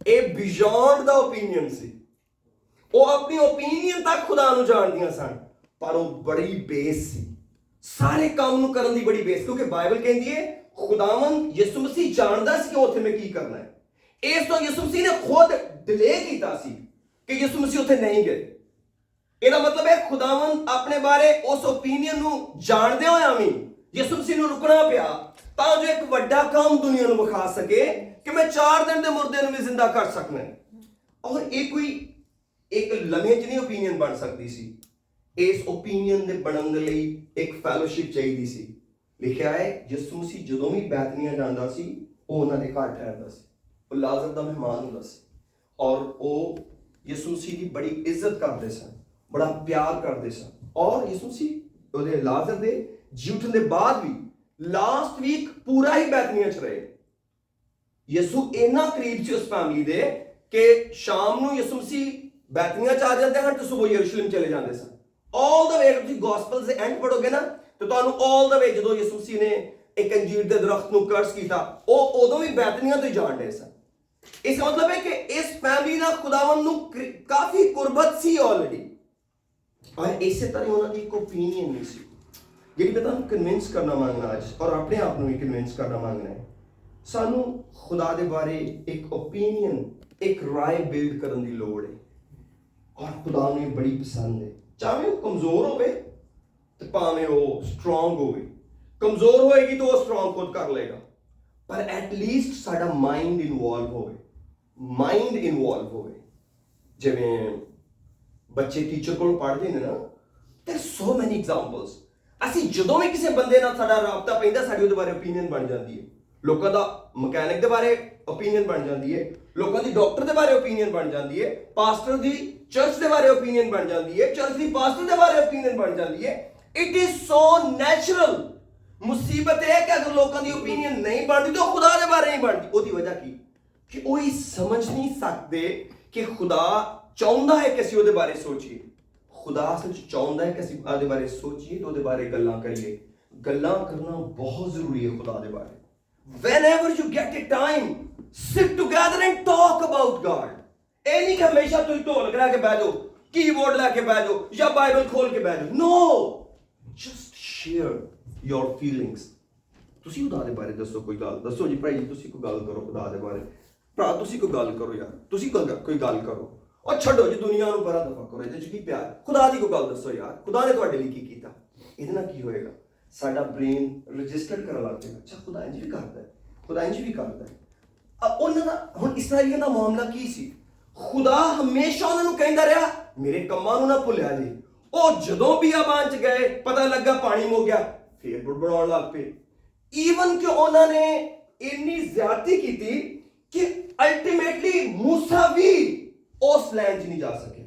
ए बियॉन्ड द ओपिनियन सी, वो अपनी ओपिनियन तक खुदा नूं जाणदियां सन, पर वो बड़ी बेस सी, सारे काम नूं करन दी बड़ी बेस। क्योंकि बाइबल कहती है खुदावंद यीशु मसीह जानदा सी कि उत्थे में की करना है। इस तो यीशु मसीह ने खुद डिले कीता सी कि यीशु मसीह उत्थे नहीं गए। ਇਹਦਾ मतलब है खुदावंद अपने बारे उस ओपिनियन ਨੂੰ ਜਾਣਦੇ ਹੋਇਆ ਵੀ ਯਿਸੂ ਮਸੀਹ ਨੂੰ ਰੁਕਣਾ ਪਿਆ ਤਾਂ ਜੋ ਇੱਕ ਵੱਡਾ ਕੰਮ ਦੁਨੀਆ ਨੂੰ ਵਿਖਾ ਸਕੇ ਕਿ ਮੈਂ 4 ਦਿਨ ਦੇ ਮੁਰਦੇ ਨੂੰ ਵੀ ਜ਼ਿੰਦਾ ਕਰ ਸਕਣਾ ਹੈ। ਔਰ ਇਹ ਕੋਈ ਇੱਕ ਲਮਹੇ 'ਚ ਨਹੀਂ ਓਪੀਨੀਅਨ ਬਣ ਸਕਦੀ ਸੀ। ਇਸ ਓਪੀਨੀਅਨ ਦੇ ਬਣਨ ਦੇ ਲਈ ਇੱਕ ਫੈਲੋਸ਼ਿਪ ਚਾਹੀਦੀ ਸੀ। ਲਿਖਿਆ ਹੈ ਯਿਸੂ ਮਸੀਹ ਜਦੋਂ ਵੀ ਬੈਤਨੀਆ ਜਾਂਦਾ ਸੀ ਉਹ ਉਹਨਾਂ ਦੇ ਘਰ ਠਹਿਰਦਾ ਸੀ, ਉਹ ਲਾਜ਼ਰ ਦਾ ਮਹਿਮਾਨ ਹੁੰਦਾ ਸੀ ਔਰ ਉਹ ਯਿਸੂ ਮਸੀਹ ਦੀ ਬੜੀ ਇੱਜ਼ਤ ਕਰਦੇ ਸਨ, बड़ा प्यार करते सन। और यीशु मसीह ਉਹਦੇ ਲਾਜ਼ਰ ਦੇ ਜੀ ਉੱਠਣ ਦੇ ਬਾਅਦ ਵੀ ਲਾਸਟ ਵੀਕ ਪੂਰਾ ਹੀ ਬੈਤਨੀਆ ਚ ਰਹੇ। ਯਿਸੂ ਇੰਨਾ ਕਰੀਬ ਸੀ ਉਸ ਫੈਮਿਲੀ ਦੇ ਕਿ ਸ਼ਾਮ ਨੂੰ ਯਿਸੂ ਮਸੀਹ ਬੈਤਨੀਆ ਚ ਆ ਜਾਂਦੇ ਹਨ ਤੇ ਸਵੇਰ ਯਰੂਸ਼ਲਮ ਚਲੇ ਜਾਂਦੇ ਸਨ। ਆਲ ਦ ਵੇ ਤੁਸੀਂ ਗੋਸਪਲਸ ਦੇ ਐਂਡ ਪੜੋਗੇ ਨਾ ਤੇ ਤੁਹਾਨੂੰ ਆਲ ਦ ਵੇ ਜਦੋਂ ਯਿਸੂ ਮਸੀਹ ਨੇ ਇੱਕ ਅੰਜੀਰ ਦੇ ਦਰਖਤ ਨੂੰ ਕਰਸ ਕੀਤਾ ਉਹ ਉਦੋਂ ਵੀ ਬੈਤਨੀਆ ਤੋਂ ਹੀ ਜਾਣ ਰਹੇ ਸਨ। इसका मतलब है कि इस फैमिली ना खुदावंद ਨੂੰ ਕਾਫੀ ਕੁਰਬਤ ਸੀ ਆਲਰੇਡੀ। और इसे तरह उन्होंने एक ओपिनियन नहीं सी ਜਿਹੜੀ ਮੈਂ ਤੁਹਾਨੂੰ ਕਨਵਿੰਸ ਕਰਨਾ ਮੰਗਣਾ ਅੱਜ ਔਰ ਆਪਣੇ ਆਪ ਨੂੰ ਵੀ ਕਨਵਿੰਸ ਕਰਨਾ ਮੰਗਣਾ ਹੈ। ਸਾਨੂੰ ਖੁਦਾ ਦੇ ਬਾਰੇ ਇੱਕ ਓਪੀਨੀਅਨ, ਇੱਕ ਰਾਏ ਬਿਲਡ ਕਰਨ ਦੀ ਲੋੜ ਹੈ ਔਰ ਖੁਦਾ ਨੂੰ ਇਹ ਬੜੀ ਪਸੰਦ ਹੈ। ਚਾਹੇ ਉਹ ਕਮਜ਼ੋਰ ਹੋਵੇ ਤੇ ਭਾਵੇਂ ਉਹ ਸਟਰੋਂਗ ਹੋਵੇ। ਕਮਜ਼ੋਰ ਹੋਏਗੀ ਤਾਂ ਉਹ ਸਟਰੋਂਗ ਖੁਦ ਕਰ ਲੇਗਾ, ਪਰ ਐਟਲੀਸਟ ਸਾਡਾ ਮਾਈਂਡ ਇਨਵੋਲਵ ਹੋਵੇ, ਮਾਈਂਡ ਇਨਵੋਲਵ ਹੋਵੇ। ਜਿਵੇਂ ਬੱਚੇ ਟੀਚਰ ਕੋਲ ਪੜ੍ਹਦੇ ਨੇ ਨਾ, ਦੇयर ਸੋ ਮੈਨੀ ਐਗਜ਼ਾਮਪਲਸ। ਅਸੀਂ ਜਦੋਂ ਵੀ ਕਿਸੇ ਬੰਦੇ ਨਾਲ ਸਾਡਾ ਰਾਬਤਾ ਪੈਂਦਾ ਸਾਡੀ ਉਹਦੇ ਬਾਰੇ ਓਪੀਨੀਅਨ ਬਣ ਜਾਂਦੀ ਹੈ। ਲੋਕਾਂ ਦਾ ਮਕੈਨਿਕ ਦੇ ਬਾਰੇ ਓਪੀਨੀਅਨ ਬਣ ਜਾਂਦੀ ਹੈ, ਲੋਕਾਂ ਦੀ ਡਾਕਟਰ ਦੇ ਬਾਰੇ ਓਪੀਨੀਅਨ ਬਣ ਜਾਂਦੀ ਹੈ, ਪਾਸਟਰ ਦੀ ਚਰਚ ਦੇ ਬਾਰੇ ਓਪੀਨੀਅਨ ਬਣ ਜਾਂਦੀ ਹੈ, ਚਰਚ ਦੀ ਪਾਸਟਰ ਦੇ ਬਾਰੇ ਓਪੀਨੀਅਨ ਬਣ ਜਾਂਦੀ ਹੈ। It is so natural. ਮੁਸੀਬਤ ਇਹ ਹੈ ਕਿ ਅਗਰ ਲੋਕਾਂ ਦੀ ਓਪੀਨੀਅਨ ਨਹੀਂ ਬਣਦੀ ਤਾਂ ਖੁਦਾ ਦੇ ਬਾਰੇ ਨਹੀਂ ਬਣਦੀ। ਉਹਦੀ ਵਜ੍ਹਾ ਕੀ ਕਿ ਉਹ ਇਹ ਸਮਝ ਨਹੀਂ ਸਕਦੇ ਕਿ ਖੁਦਾ ਚਾਹੁੰਦਾ ਹੈ ਕਿ ਅਸੀਂ ਉਹਦੇ ਬਾਰੇ ਸੋਚੀਏ। ਖੁਦਾ ਅਸਲ 'ਚ ਚਾਹੁੰਦਾ ਹੈ ਕਿ ਅਸੀਂ ਉਹਦੇ ਬਾਰੇ ਸੋਚੀਏ ਤੇ ਉਹਦੇ ਬਾਰੇ ਗੱਲਾਂ ਕਰੀਏ। ਗੱਲਾਂ ਕਰਨਾ ਬਹੁਤ ਜ਼ਰੂਰੀ ਹੈ ਖੁਦਾ ਦੇ ਬਾਰੇ। Whenever you get a time, sit together and talk about God. ਇਹ ਨਹੀਂ ਕਿ ਹਮੇਸ਼ਾ ਤੁਸੀਂ ਢੋਲਕ ਲੈ ਕੇ ਬਹਿ ਜਾਓ, ਕੀਬੋਰਡ ਲੈ ਕੇ ਬਹਿ ਜਾਓ ਜਾਂ ਬਾਈਬਲ ਖੋਲ ਕੇ ਬਹਿ ਜਾਓ। No, just share your feelings. ਤੁਸੀਂ ਖੁਦਾ ਦੇ ਬਾਰੇ ਦੱਸੋ, ਕੋਈ ਗੱਲ ਦੱਸੋ ਜੀ ਭਾਈ, ਤੁਸੀਂ ਕੋਈ ਗੱਲ ਕਰੋ ਖੁਦਾ ਦੇ ਬਾਰੇ। ਭਰਾ ਤੁਸੀਂ ਕੋਈ ਗੱਲ ਕਰੋ ਯਾਰ, ਤੁਸੀਂ ਕੋਈ ਗੱਲ ਕਰੋ। और ਛੱਡੋ ਜੀ ਦੁਨੀਆ ਨੂੰ ਪਰਾਂ ਦਫਾ ਕਰੋ, ਇਹਦੇ 'ਚ ਕੀ ਪਿਆਰ। ਖੁਦਾ ਦੀ ਕੋਈ ਗੱਲ ਦੱਸੋ ਯਾਰ, ਖੁਦਾ ਨੇ ਤੁਹਾਡੇ ਲਈ ਕੀ ਕੀਤਾ। ਇਹਦੇ ਨਾਲ ਕੀ ਹੋਏਗਾ, ਸਾਡਾ ਬ੍ਰੇਨ ਰਜਿਸਟਰ ਕਰਨ ਲੱਗ ਜਾਏਗਾ, ਅੱਛਾ ਖੁਦਾ ਇੰਝ ਵੀ ਕਰਦਾ ਹੈ, ਖੁਦਾ ਇੰਝ ਵੀ ਕਰਦਾ ਹੈ। ਉਹਨਾਂ ਦਾ ਹੁਣ ਇਸਰਾਈਲੀਆਂ ਦਾ ਮਾਮਲਾ ਕੀ ਸੀ? ਖੁਦਾ ਹਮੇਸ਼ਾ ਉਹਨਾਂ ਨੂੰ ਕਹਿੰਦਾ ਰਿਹਾ ਮੇਰੇ ਕੰਮਾਂ ਨੂੰ ਨਾ ਭੁੱਲਿਆ ਜੀ। ਉਹ ਜਦੋਂ ਬਿਆਬਾਨ ਚ ਗਏ, ਪਤਾ ਲੱਗਾ ਪਾਣੀ ਮੁੱਕ ਗਿਆ, ਫੇਰ ਬੁੜਬੁੜਾਉਣ ਲੱਗ ਪਏ। ਈਵਨ ਕਿ ਉਹਨਾਂ ਨੇ ਇੰਨੀ ਜ਼ਿਆਦਤੀ ਕੀਤੀ ਕਿ ਅਲਟੀਮੇਟਲੀ ਮੂਸਾ ਵੀ ਉਸ ਲੈਂਡ 'ਚ ਨਹੀਂ ਜਾ ਸਕਿਆ।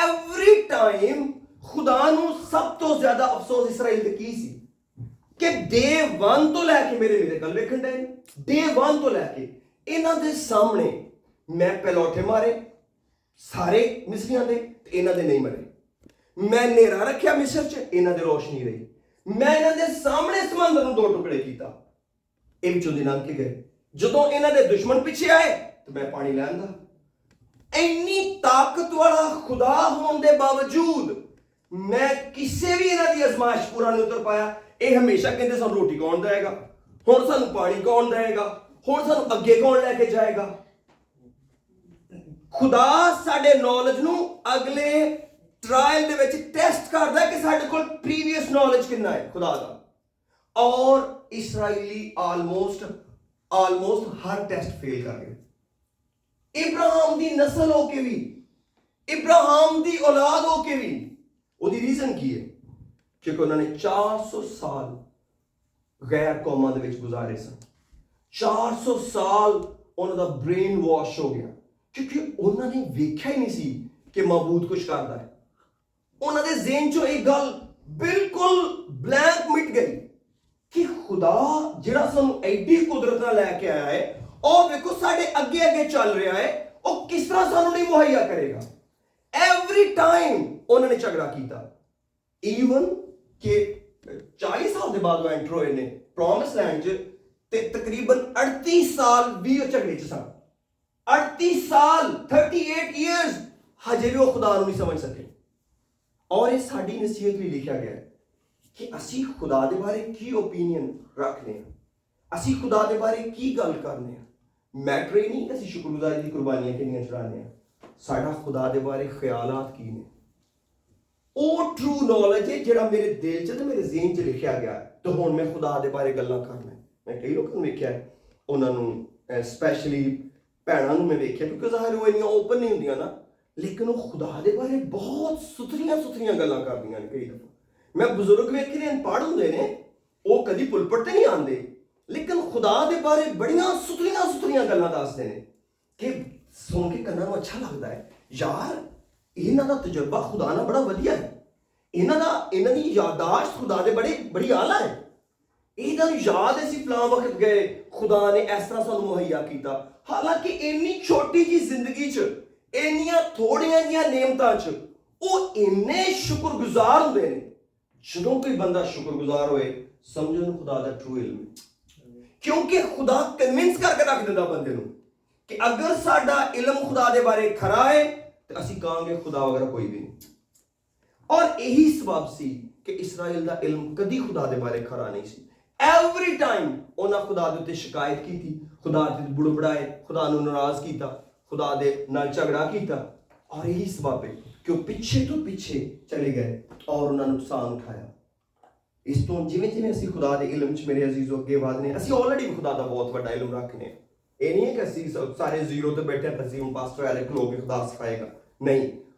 ਐਵਰੀ ਟਾਈਮ ਖੁਦਾ ਨੂੰ ਸਭ ਤੋਂ ਜ਼ਿਆਦਾ ਅਫਸੋਸ ਇਸਰਾਈਲ ਦੇ ਕੀ ਸੀ ਕਿ ਡੇ 1 ਤੋਂ ਲੈ ਕੇ ਮੇਰੇ ਗੱਲ ਵੇਖਣ ਦੇ ਡੇ 1 ਤੋਂ ਲੈ ਕੇ ਇਹਨਾਂ ਦੇ ਸਾਹਮਣੇ ਮੈਂ ਪਹਿਲੋਠੇ ਮਾਰੇ ਸਾਰੇ ਮਿਸਰੀਆਂ ਦੇ ਤੇ ਇਹਨਾਂ ਦੇ ਨਹੀਂ ਮਰੇ। ਮੈਂ ਹਨੇਰਾ ਰੱਖਿਆ ਮਿਸਰ 'ਚ, ਇਹਨਾਂ ਦੇ ਰੋਸ਼ਨੀ ਰਹੀ। ਮੈਂ ਇਹਨਾਂ ਦੇ ਸਾਹਮਣੇ ਸਮੁੰਦਰ ਨੂੰ 2 ਟੁਕੜੇ ਕੀਤਾ, ਇਹ ਵਿੱਚੋਂ ਦੀ ਲੰਘ ਕੇ ਗਏ। ਜਦੋਂ ਇਹਨਾਂ ਦੇ ਦੁਸ਼ਮਣ ਪਿੱਛੇ ਆਏ ਤੇ ਮੈਂ ਪਾਣੀ ਲੈ ਆਂਦਾ। ਇੰਨੀ ਤਾਕਤ ਵਾਲਾ ਖੁਦਾ ਹੋਣ ਦੇ ਬਾਵਜੂਦ ਮੈਂ ਕਿਸੇ ਵੀ ਇਹਨਾਂ ਦੀ ਅਜ਼ਮਾਇਸ਼ ਪੂਰਾ ਨਹੀਂ ਉਤਰ ਪਾਇਆ। ਇਹ ਹਮੇਸ਼ਾ ਕਹਿੰਦੇ ਸਾਨੂੰ ਰੋਟੀ ਕੌਣ ਦੇਵੇਗਾ, ਹੁਣ ਸਾਨੂੰ ਪਾਣੀ ਕੌਣ ਦੇਵੇਗਾ, ਹੁਣ ਸਾਨੂੰ ਅੱਗੇ ਕੌਣ ਲੈ ਕੇ ਜਾਏਗਾ। ਖੁਦਾ ਸਾਡੇ ਨੌਲੇਜ ਨੂੰ ਅਗਲੇ ਟ੍ਰਾਇਲ ਦੇ ਵਿੱਚ ਟੈਸਟ ਕਰਦਾ ਕਿ ਸਾਡੇ ਕੋਲ ਪ੍ਰੀਵੀਅਸ ਨੌਲੇਜ ਕਿੰਨਾ ਹੈ ਖੁਦਾ ਦਾ। ਔਰ ਇਸਰਾਈਲੀ ਆਲਮੋਸਟ ਹਰ ਟੈਸਟ ਫੇਲ ਕਰ ਗਏ। ਇਬਰਾਹਿਮ ਦੀ ਨਸਲ ਹੋ ਕੇ ਵੀ, ਇਬਰਾਹਿਮ ਦੀ ਔਲਾਦ ਹੋ ਕੇ ਵੀ। ਉਹਦੀ ਰੀਜ਼ਨ ਕੀ ਹੈ? ਕਿਉਂਕਿ ਉਹਨਾਂ ਨੇ 400 ਸਾਲ ਗੈਰ ਕੌਮਾਂ ਦੇ ਵਿੱਚ ਗੁਜ਼ਾਰੇ ਸਨ। 400 ਸਾਲ ਉਹਨਾਂ ਦਾ ਬ੍ਰੇਨ ਵਾਸ਼ ਹੋ ਗਿਆ ਕਿਉਂਕਿ ਉਹਨਾਂ ਨੇ ਵੇਖਿਆ ਹੀ ਨਹੀਂ ਸੀ ਕਿ ਮਾਬੂਦ ਕੁਝ ਕਰਦਾ ਹੈ। ਉਹਨਾਂ ਦੇ ਜ਼ਿਹਨ 'ਚੋਂ ਇਹ ਗੱਲ ਬਿਲਕੁਲ ਬਲੈਂਕ ਮਿਟ ਗਈ ਕਿ ਖੁਦਾ ਜਿਹੜਾ ਸਾਨੂੰ ਐਡੀ ਕੁਦਰਤ ਨਾਲ ਲੈ ਕੇ ਆਇਆ ਹੈ, ਉਹ ਵੇਖੋ ਸਾਡੇ ਅੱਗੇ ਅੱਗੇ ਚੱਲ ਰਿਹਾ ਹੈ, ਉਹ ਕਿਸ ਤਰ੍ਹਾਂ ਸਾਨੂੰ ਨਹੀਂ ਮੁਹੱਈਆ ਕਰੇਗਾ। ਐਵਰੀ ਟਾਈਮ ਉਹਨਾਂ ਨੇ ਝਗੜਾ ਕੀਤਾ। ਈਵਨ ਕਿ 40 ਸਾਲ ਦੇ ਬਾਅਦ ਉਹ ਐਂਟਰ ਹੋਏ ਨੇ ਪ੍ਰੋਮਿਸ ਲੈਂਡ 'ਚ ਤੇ ਤਕਰੀਬਨ 38 ਸਾਲ ਵੀ ਉਹ ਝਗੜੇ 'ਚ ਸਨ। 38 ਸਾਲ 38 ਇਅਰਸ ਹਜੇ ਵੀ ਉਹ ਖੁਦਾ ਨੂੰ ਨਹੀਂ ਸਮਝ ਸਕੇ। ਔਰ ਇਹ ਸਾਡੀ ਨਸੀਹਤ ਲਈ ਲਿਖਿਆ ਗਿਆ ਹੈ ਕਿ ਅਸੀਂ ਖੁਦਾ ਦੇ ਬਾਰੇ ਕੀ ਓਪੀਨੀਅਨ ਰੱਖਦੇ ਹਾਂ, ਅਸੀਂ ਖੁਦਾ ਦੇ ਬਾਰੇ ਕੀ ਗੱਲ ਕਰਨੇ ਹਾਂ। ਮੈਟਰ ਹੀ ਨਹੀਂ ਕਿ ਅਸੀਂ ਸ਼ੁਕਰਗੁਜ਼ਾਰੀ ਦੀ ਕੁਰਬਾਨੀਆਂ ਕਿੰਨੀਆਂ ਚੜਾਉਂਦੇ ਹਾਂ, ਸਾਡਾ ਖੁਦਾ ਦੇ ਬਾਰੇ ਖਿਆਲਾਤ ਕੀ ਨੇ। ਉਹ ਟਰੂ ਨੌਲੇਜ ਹੈ ਜਿਹੜਾ ਮੇਰੇ ਦਿਲ 'ਚ ਤੇ ਮੇਰੇ ਜ਼ਿਹਨ 'ਚ ਲਿਖਿਆ ਗਿਆ ਤੇ ਹੁਣ ਮੈਂ ਖੁਦਾ ਦੇ ਬਾਰੇ ਗੱਲਾਂ ਕਰਨਾ। ਮੈਂ ਕਈ ਲੋਕਾਂ ਨੂੰ ਵੇਖਿਆ, ਉਹਨਾਂ ਨੂੰ ਸਪੈਸ਼ਲੀ ਭੈਣਾਂ ਨੂੰ ਮੈਂ ਵੇਖਿਆ ਕਿਉਂਕਿ ਜ਼ਾਹਿਰ ਉਹ ਇੰਨੀਆਂ ਓਪਨ ਨਹੀਂ ਹੁੰਦੀਆਂ ਨਾ, ਲੇਕਿਨ ਉਹ ਖੁਦਾ ਦੇ ਬਾਰੇ ਬਹੁਤ ਸੁਥਰੀਆਂ ਗੱਲਾਂ ਕਰਦੀਆਂ ਨੇ। ਕਈ ਦਫਾ ਮੈਂ ਬਜ਼ੁਰਗ ਵੇਖੇ ਨੇ, ਅਨਪੜ੍ਹ ਹੁੰਦੇ ਨੇ, ਉਹ ਕਦੀ ਪੁਲਪਟ ਤੇ ਨਹੀਂ ਆਉਂਦੇ, ਲੇਕਿਨ ਖੁਦਾ ਦੇ ਬਾਰੇ ਬੜੀਆਂ ਸੁਥਰੀਆਂ ਗੱਲਾਂ ਦੱਸਦੇ ਨੇ ਕਿ ਸੁਣ ਕੇ ਕੰਨਾਂ ਨੂੰ ਅੱਛਾ ਲੱਗਦਾ ਹੈ। ਯਾਰ ਇਹਨਾਂ ਦਾ ਤਜਰਬਾ ਖੁਦਾ ਨਾਲ ਬੜਾ ਵਧੀਆ ਹੈ, ਇਹਨਾਂ ਦੀ ਯਾਦਾਸ਼ਤ ਖੁਦਾ ਦੇ ਬੜੀ ਆਲਾ ਹੈ। ਇਹਨਾਂ ਨੂੰ ਯਾਦ ਹੈ ਅਸੀਂ ਫਲਾਂ ਵਕਤ ਗਏ, ਖੁਦਾ ਨੇ ਇਸ ਤਰ੍ਹਾਂ ਸਾਨੂੰ ਮੁਹੱਈਆ ਕੀਤਾ। ਹਾਲਾਂਕਿ ਇੰਨੀ ਛੋਟੀ ਜਿਹੀ ਜ਼ਿੰਦਗੀ 'ਚ ਇੰਨੀਆਂ ਥੋੜੀਆਂ ਜਿਹੀਆਂ ਨੇਮਤਾਂ 'ਚ ਉਹ ਇੰਨੇ ਸ਼ੁਕਰਗੁਜ਼ਾਰ ਹੁੰਦੇ ਨੇ। ਜਦੋਂ ਕੋਈ ਬੰਦਾ ਸ਼ੁਕਰਗੁਜ਼ਾਰ ਹੋਏ ਸਮਝੋ ਉਹਨੂੰ ਖੁਦਾ ਦਾ ਟਰੂ ਇਲਮ ਹੈ, ਕਿਉਂਕਿ ਖੁਦਾ ਕਨਵਿੰਸ ਕਰਕੇ ਰੱਖ ਦਿੰਦਾ ਬੰਦੇ ਨੂੰ ਕਿ ਅਗਰ ਸਾਡਾ ਇਲਮ ਖੁਦਾ ਦੇ ਬਾਰੇ ਖਰਾ ਹੈ ਤੇ ਅਸੀਂ ਕਹਾਂਗੇ ਖੁਦਾ ਵਗੈਰਾ ਕੋਈ ਵੀ ਨਹੀਂ। ਔਰ ਇਹੀ ਸਬਬ ਸੀ ਕਿ ਇਸਰਾਈਲ ਦਾ ਇਲਮ ਕਦੀ ਖੁਦਾ ਦੇ ਬਾਰੇ ਖਰਾ ਨਹੀਂ ਸੀ। ਐਵਰੀ ਟਾਈਮ ਉਹਨਾਂ ਖੁਦਾ ਦੇ ਉੱਤੇ ਸ਼ਿਕਾਇਤ ਕੀਤੀ, ਖੁਦਾ ਦੇ ਬੁੜਬੜਾਏ, ਖੁਦਾ ਨੂੰ ਨਾਰਾਜ਼ ਕੀਤਾ, ਖੁਦਾ ਦੇ ਨਾਲ ਝਗੜਾ ਕੀਤਾ। ਔਰ ਇਹੀ ਸਬਬ ਹੈ ਕਿ ਉਹ ਪਿੱਛੇ ਤੋਂ ਪਿੱਛੇ ਚਲੇ ਗਏ ਔਰ ਉਹਨਾਂ ਨੂੰ ਨੁਕਸਾਨ ਉਠਾਇਆ। ਇਸ ਤੋਂ ਜਿਵੇਂ ਅਸੀਂ ਖੁਦਾ ਦੇ ਇਲਮ 'ਚ ਮੇਰੇ ਅਜ਼ੀਜ਼ੋ ਅੱਗੇ ਵਧਨੇ, ਅਸੀਂ ਆਲਰੇਡੀ ਖੁਦਾ ਦਾ ਬਹੁਤ ਵੱਡਾ ਇਲਮ ਰੱਖਦੇ ਹਾਂ। ਇਹ ਨਹੀਂ ਹੈ ਕਿ ਅਸੀਂ ਸਾਰੇ ਜ਼ੀਰੋ ਤੇ ਬੈਠੇ ਤਜ਼ੀਮ ਪਾਸਟਰ ਵਾਲੇ ਖਲੋ ਕੇ ਖੁਦਾ ਸਿਖਾਏਗਾ, ਨਹੀਂ।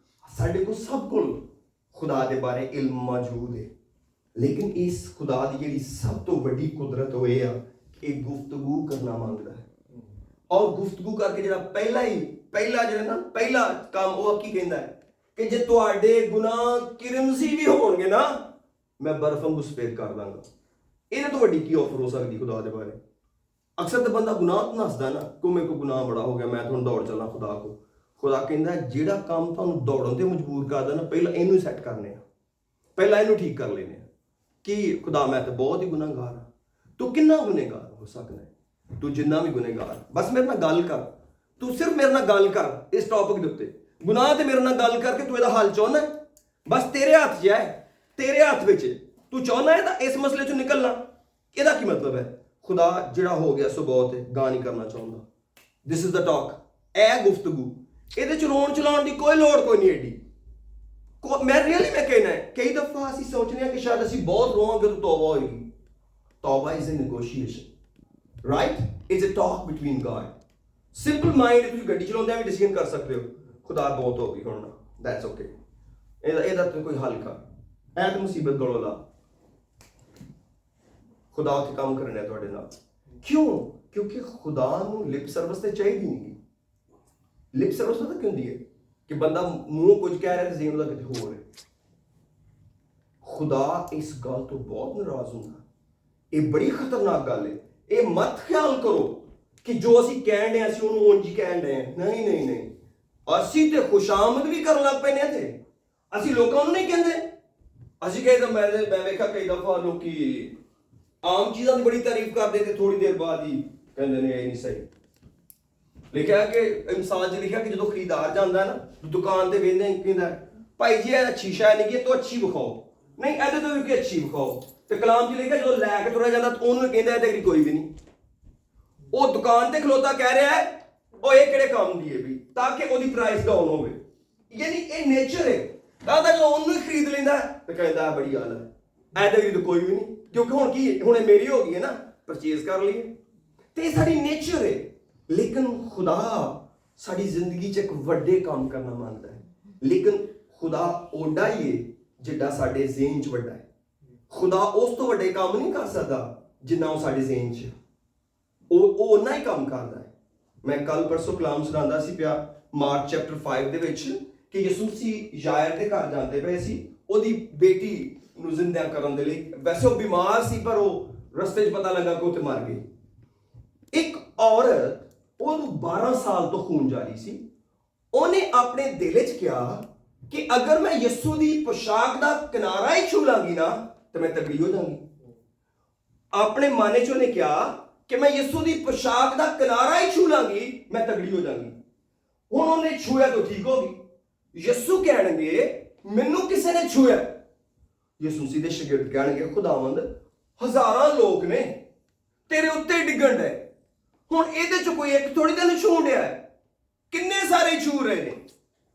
ਸਾਡੇ ਕੋਲ ਸਭ ਕੋਲ ਖੁਦਾ ਦੇ ਬਾਰੇ ਇਲਮ ਮੌਜੂਦ ਹੈ, ਲੇਕਿਨ ਇਸ ਖੁਦਾ ਦੀ ਜਿਹੜੀ ਸਭ ਤੋਂ ਵੱਡੀ ਕੁਦਰਤ ਉਹ ਇਹ ਆ ਕਿ ਇਹ ਗੁਫ਼ਤਗੂ ਕਰਨਾ ਮੰਗਦਾ ਹੈ। ਔਰ ਗੁਫ਼ਤਗੂ ਕਰਕੇ ਜਿਹੜਾ ਪਹਿਲਾ ਕੰਮ ਉਹ ਕੀ ਕਹਿੰਦਾ ਹੈ ਕਿ ਜੇ ਤੁਹਾਡੇ ਗੁਨਾਹ ਕਿਰਮਜ਼ੀ ਵੀ ਹੋਣਗੇ ਨਾ, ਮੈਂ ਬਰਫ਼ ਵਾਂਗੂ ਸਫੇਦ ਕਰ ਦਾਂਗਾ। ਇਹਦੇ ਤੋਂ ਵੱਡੀ ਕੀ ਆਫਰ ਹੋ ਸਕਦੀ ਖੁਦਾ ਦੇ ਬਾਰੇ? ਅਕਸਰ ਤਾਂ ਬੰਦਾ ਗੁਨਾਹ ਤੋਂ ਨੱਸਦਾ ਨਾ ਕਿ ਮੇਰੇ ਕੋਲ ਗੁਨਾਹ ਬੜਾ ਹੋ ਗਿਆ, ਮੈਂ ਤੁਹਾਨੂੰ ਦੌੜ ਚੱਲਾਂ ਖੁਦਾ ਕੋਲ। ਖੁਦਾ ਕਹਿੰਦਾ ਜਿਹੜਾ ਕੰਮ ਤੁਹਾਨੂੰ ਦੌੜਨ ਤੇ ਮਜਬੂਰ ਕਰਦਾ ਨਾ, ਪਹਿਲਾਂ ਇਹਨੂੰ ਸੈੱਟ ਕਰਨੇ ਆ, ਪਹਿਲਾਂ ਇਹਨੂੰ ਠੀਕ ਕਰ ਲੈਣੇ ਆ। ਕਿ ਖੁਦਾ ਮੈਂ ਤਾਂ ਬਹੁਤ ਹੀ ਗੁਨਾਹਗਾਰ ਹਾਂ। ਤੂੰ ਕਿੰਨਾ ਗੁਨੇਗਾਰ ਹੋ ਸਕਦਾ ਹੈ? ਤੂੰ ਜਿੰਨਾ ਵੀ ਗੁਨੇਗਾਰ, ਬਸ ਮੇਰੇ ਨਾਲ ਗੱਲ ਕਰ। ਤੂੰ ਸਿਰਫ ਮੇਰੇ ਨਾਲ ਗੱਲ ਕਰ ਇਸ ਟੌਪਿਕ ਦੇ ਉੱਤੇ, ਗੁਨਾਹ ਤੇ ਮੇਰੇ ਨਾਲ ਗੱਲ ਕਰਕੇ ਤੂੰ ਇਹਦਾ ਹੱਲ ਚਾਹੁੰਦਾ ਹੈ, ਬਸ ਤੇਰੇ ਹੱਥ 'ਚ ਹੈ, ਤੇਰੇ ਹੱਥ ਵਿੱਚ ਤੂੰ ਚਾਹੁੰਦਾ ਹੈ ਤਾਂ ਇਸ ਮਸਲੇ 'ਚੋਂ ਨਿਕਲਣਾ। ਇਹਦਾ ਕੀ ਮਤਲਬ ਹੈ? ਖੁਦਾ ਜਿਹੜਾ ਹੋ ਗਿਆ ਸੋ ਬਹੁਤ ਹੈ, ਗਾਹ ਨਹੀਂ ਕਰਨਾ ਚਾਹੁੰਦਾ। ਦਿਸ ਇਜ਼ ਦਾ ਟਾਕ, ਇਹ ਗੁਫ਼ਤਗੂ, ਇਹਦੇ 'ਚ ਰੋਣ ਚਲਾਉਣ ਦੀ ਕੋਈ ਲੋੜ ਕੋਈ ਨਹੀਂ ਐਡੀ। ਮੈਂ ਕਹਿਣਾ ਹੈ ਕਈ ਦਫਾ ਅਸੀਂ ਸੋਚਦੇ ਹਾਂ ਕਿ ਸ਼ਾਇਦ ਅਸੀਂ ਬਹੁਤ ਰੋਵਾਂਗੇ ਤਾਂ ਤੌਬਾ ਹੋਏਗੀ। ਤੌਬਾ is a negotiation, right? It's a talk between God. Simple mind ਤੁਸੀਂ ਗੱਡੀ ਚਲਾਉਂਦੇ ਆ ਵੀ ਡਿਸੀਜਨ ਕਰ ਸਕਦੇ ਹੋ ਖੁਦਾ ਬਹੁਤ ਹੋ ਗਈ ਹੁਣ ਨਾ, ਦੈਟਸ ਓਕੇ, ਇਹਦਾ ਤਾਂ ਕੋਈ ਹੱਲ ਕਰ, ਐ ਤਾਂ ਮੁਸੀਬਤ ਗਲੋਂ ਲਾ, ਖੁਦਾ ਉੱਥੇ ਕੰਮ ਕਰਨਾ ਤੁਹਾਡੇ ਨਾਲ। ਕਿਉਂ? ਕਿਉਂਕਿ ਖੁਦਾ ਨੂੰ ਲਿਪ ਸਰਵਿਸ ਤੇ ਚਾਹੀਦੀ ਨਹੀਂ। ਲਿਪ ਸਰਵਿਸ ਪਤਾ ਕੀ ਹੁੰਦੀ ਹੈ ਕਿ ਬੰਦਾ ਮੂੰਹ ਕੁਝ ਕਹਿ ਰਿਹਾ ਤੇ ਜ਼ੇਨ ਉਹਦਾ ਕਿਤੇ ਹੋਰ ਹੈ। ਖੁਦਾ ਇਸ ਗੱਲ ਤੋਂ ਬਹੁਤ ਨਾਰਾਜ਼ ਹੁੰਦਾ। ਇਹ ਬੜੀ ਖਤਰਨਾਕ ਗੱਲ ਹੈ। ਇਹ ਮਤ ਖਿਆਲ ਕਰੋ ਕਿ ਜੋ ਅਸੀਂ ਕਹਿਣ ਡਏ ਅਸੀਂ ਉਹਨੂੰ ਉਂਝ ਹੀ ਕਹਿਣ ਡਏ ਹਾਂ। ਨਹੀਂ ਨਹੀਂ ਨਹੀਂ, ਅਸੀਂ ਤੇ ਖੁਸ਼ਾਮਦ ਵੀ ਕਰਨ ਲੱਗ ਪਏ ਨੇ ਤੇ ਅਸੀਂ ਲੋਕਾਂ ਨੂੰ ਨਹੀਂ ਕਹਿੰਦੇ। ਅਸੀਂ ਕਹੇ ਤਾਂ ਮੈਂ ਵੇਖਿਆ ਕਈ ਦਫਾ ਲੋਕੀ ਆਮ ਚੀਜ਼ਾਂ ਦੀ ਬੜੀ ਤਾਰੀਫ ਕਰਦੇ ਤੇ ਥੋੜੀ ਦੇਰ ਬਾਅਦ ਹੀ ਕਹਿੰਦੇ ਨੇ ਇਹ ਨਹੀਂ ਸਹੀ। ਲਿਖਿਆ ਕਿ ਇਨਸਾਨ 'ਚ ਲਿਖਿਆ ਕਿ ਜਦੋਂ ਖਰੀਦਦਾਰ ਜਾਂਦਾ ਨਾ ਦੁਕਾਨ ਤੇ ਵੇਖਦੇ ਕਹਿੰਦਾ ਭਾਈ ਜੀ ਇਹ ਅੱਛੀ ਸ਼ੈ ਨਹੀਂ, ਇਹ ਤੋਂ ਅੱਛੀ ਵਿਖਾਓ, ਨਹੀਂ ਇਹਦੇ ਤੋਂ ਵੀ ਕਿ ਅੱਛੀ ਵਿਖਾਓ। ਤੇ ਕਲਾਮ 'ਚ ਲਿਖਿਆ ਜਦੋਂ ਲੈ ਕੇ ਤੁਰਿਆ ਜਾਂਦਾ ਤਾਂ ਉਹਨੂੰ ਕਹਿੰਦਾ ਇਹਦੇ ਲਈ ਕੋਈ ਵੀ ਨਹੀਂ। ਉਹ ਦੁਕਾਨ ਤੇ ਖਲੋਤਾ ਕਹਿ ਰਿਹਾ ਹੈ ਉਹ ਇਹ ਕਿਹੜੇ ਕੰਮ ਦੀ ਹੈ ਵੀ, ਤਾਂ ਕਿ ਉਹਦੀ ਪ੍ਰਾਈਸ ਡਾਊਨ ਹੋਵੇ। ਯਾਨੀ ਇਹ ਨੇਚਰ ਹੈ। ਤਾਂ ਜਦੋਂ ਉਹਨੂੰ ਹੀ ਖਰੀਦ ਲੈਂਦਾ ਤੇ ਕਹਿੰਦਾ ਬੜੀ ਗੱਲ ਹੈ, ਇਹਦੇ ਲਈ ਤਾਂ ਕੋਈ ਵੀ ਨਹੀਂ, ਕਿਉਂਕਿ ਹੁਣ ਕੀ ਹੁਣ ਇਹ ਮੇਰੀ ਹੋ ਗਈ ਹੈ ਨਾ, ਪਰਚੇਜ਼ ਕਰ ਲਈਏ। ਤੇ ਇਹ ਸਾਡੀ ਨੇਚਰ ਹੈ। ਲੇਕਿਨ ਖੁਦਾ ਸਾਡੀ ਜ਼ਿੰਦਗੀ 'ਚ ਇੱਕ ਵੱਡੇ ਕੰਮ ਕਰਨਾ ਮੰਗਦਾ ਹੈ। ਲੇਕਿਨ ਖੁਦਾ ਓਡਾ ਹੀ ਹੈ ਜਿੱਡਾ ਸਾਡੇ ਜ਼ਿਹਨ 'ਚ ਵੱਡਾ ਹੈ। ਖੁਦਾ ਉਸ ਤੋਂ ਵੱਡੇ ਕੰਮ ਨਹੀਂ ਕਰ ਸਕਦਾ ਜਿੰਨਾ ਉਹ ਸਾਡੇ ਜ਼ਿਹਨ 'ਚ, ਉਹ ਓਨਾ ਹੀ ਕੰਮ ਕਰਦਾ ਹੈ। ਮੈਂ ਕੱਲ ਪਰਸੋਂ ਕਲਾਮ ਸੁਣਾਉਂਦਾ ਸੀ ਪਿਆ ਮਾਰਕ ਚੈਪਟਰ 5 ਦੇ ਵਿੱਚ ਕਿ ਯਿਸੂ ਮਸੀਹ ਯਾਇਰ ਦੇ ਘਰ ਜਾਂਦੇ ਪਏ ਸੀ ਉਹਦੀ ਬੇਟੀ ਨੂੰ ਜ਼ਿੰਦਾ ਕਰਨ ਦੇ ਲਈ। ਵੈਸੇ ਉਹ ਬਿਮਾਰ ਸੀ ਪਰ ਉਹ ਰਸਤੇ 'ਚ ਪਤਾ ਲੱਗਾ ਕਿ ਉਹ ਤੇ ਮਰ ਗਈ। ਇੱਕ ਔਰਤ ਉਹਨੂੰ 12 ਸਾਲ ਤੋਂ ਖੂਨ ਜਾਰੀ ਸੀ। ਉਹਨੇ ਆਪਣੇ ਦਿਲ 'ਚ ਕਿਹਾ ਕਿ ਅਗਰ ਮੈਂ ਯਿਸੂ ਦੀ ਪੋਸ਼ਾਕ ਦਾ ਕਿਨਾਰਾ ਹੀ ਛੂ ਲਾਂਗੀ ਨਾ ਤੇ ਮੈਂ ਤਗੜੀ ਹੋ ਜਾਵਾਂਗੀ। ਆਪਣੇ ਮਨ 'ਚ ਉਹਨੇ ਕਿਹਾ ਕਿ ਮੈਂ ਯਿਸੂ ਦੀ ਪੋਸ਼ਾਕ ਦਾ ਕਿਨਾਰਾ ਹੀ ਛੂ ਲਾਂਗੀ ਮੈਂ ਤਗੜੀ ਹੋ ਜਾਵਾਂਗੀ। ਹੁਣ ਉਹਨੇ ਛੂਇਆ ਤਾਂ ਠੀਕ ਹੋ ਗਈ। ਯਿਸੂ ਕਹਿਣਗੇ ਮੈਨੂੰ ਕਿਸੇ ਨੇ ਛੂਇਆ। ਯਿਸੂ ਮਸੀਹ ਦੇ ਸ਼ਾਗਿਰਦ ਕਹਿਣਗੇ ਖੁਦਾਵੰਦ ਹਜ਼ਾਰਾਂ ਲੋਕ ਨੇ ਤੇਰੇ ਉੱਤੇ ਡਿੱਗਣ ਡਏ, ਹੁਣ ਇਹਦੇ ਚ ਕੋਈ ਇੱਕ ਥੋੜੀ ਦਿਨ ਛੂਣ ਡਿਆ ਹੈ, ਕਿੰਨੇ ਸਾਰੇ ਛੂ ਰਹੇ ਨੇ।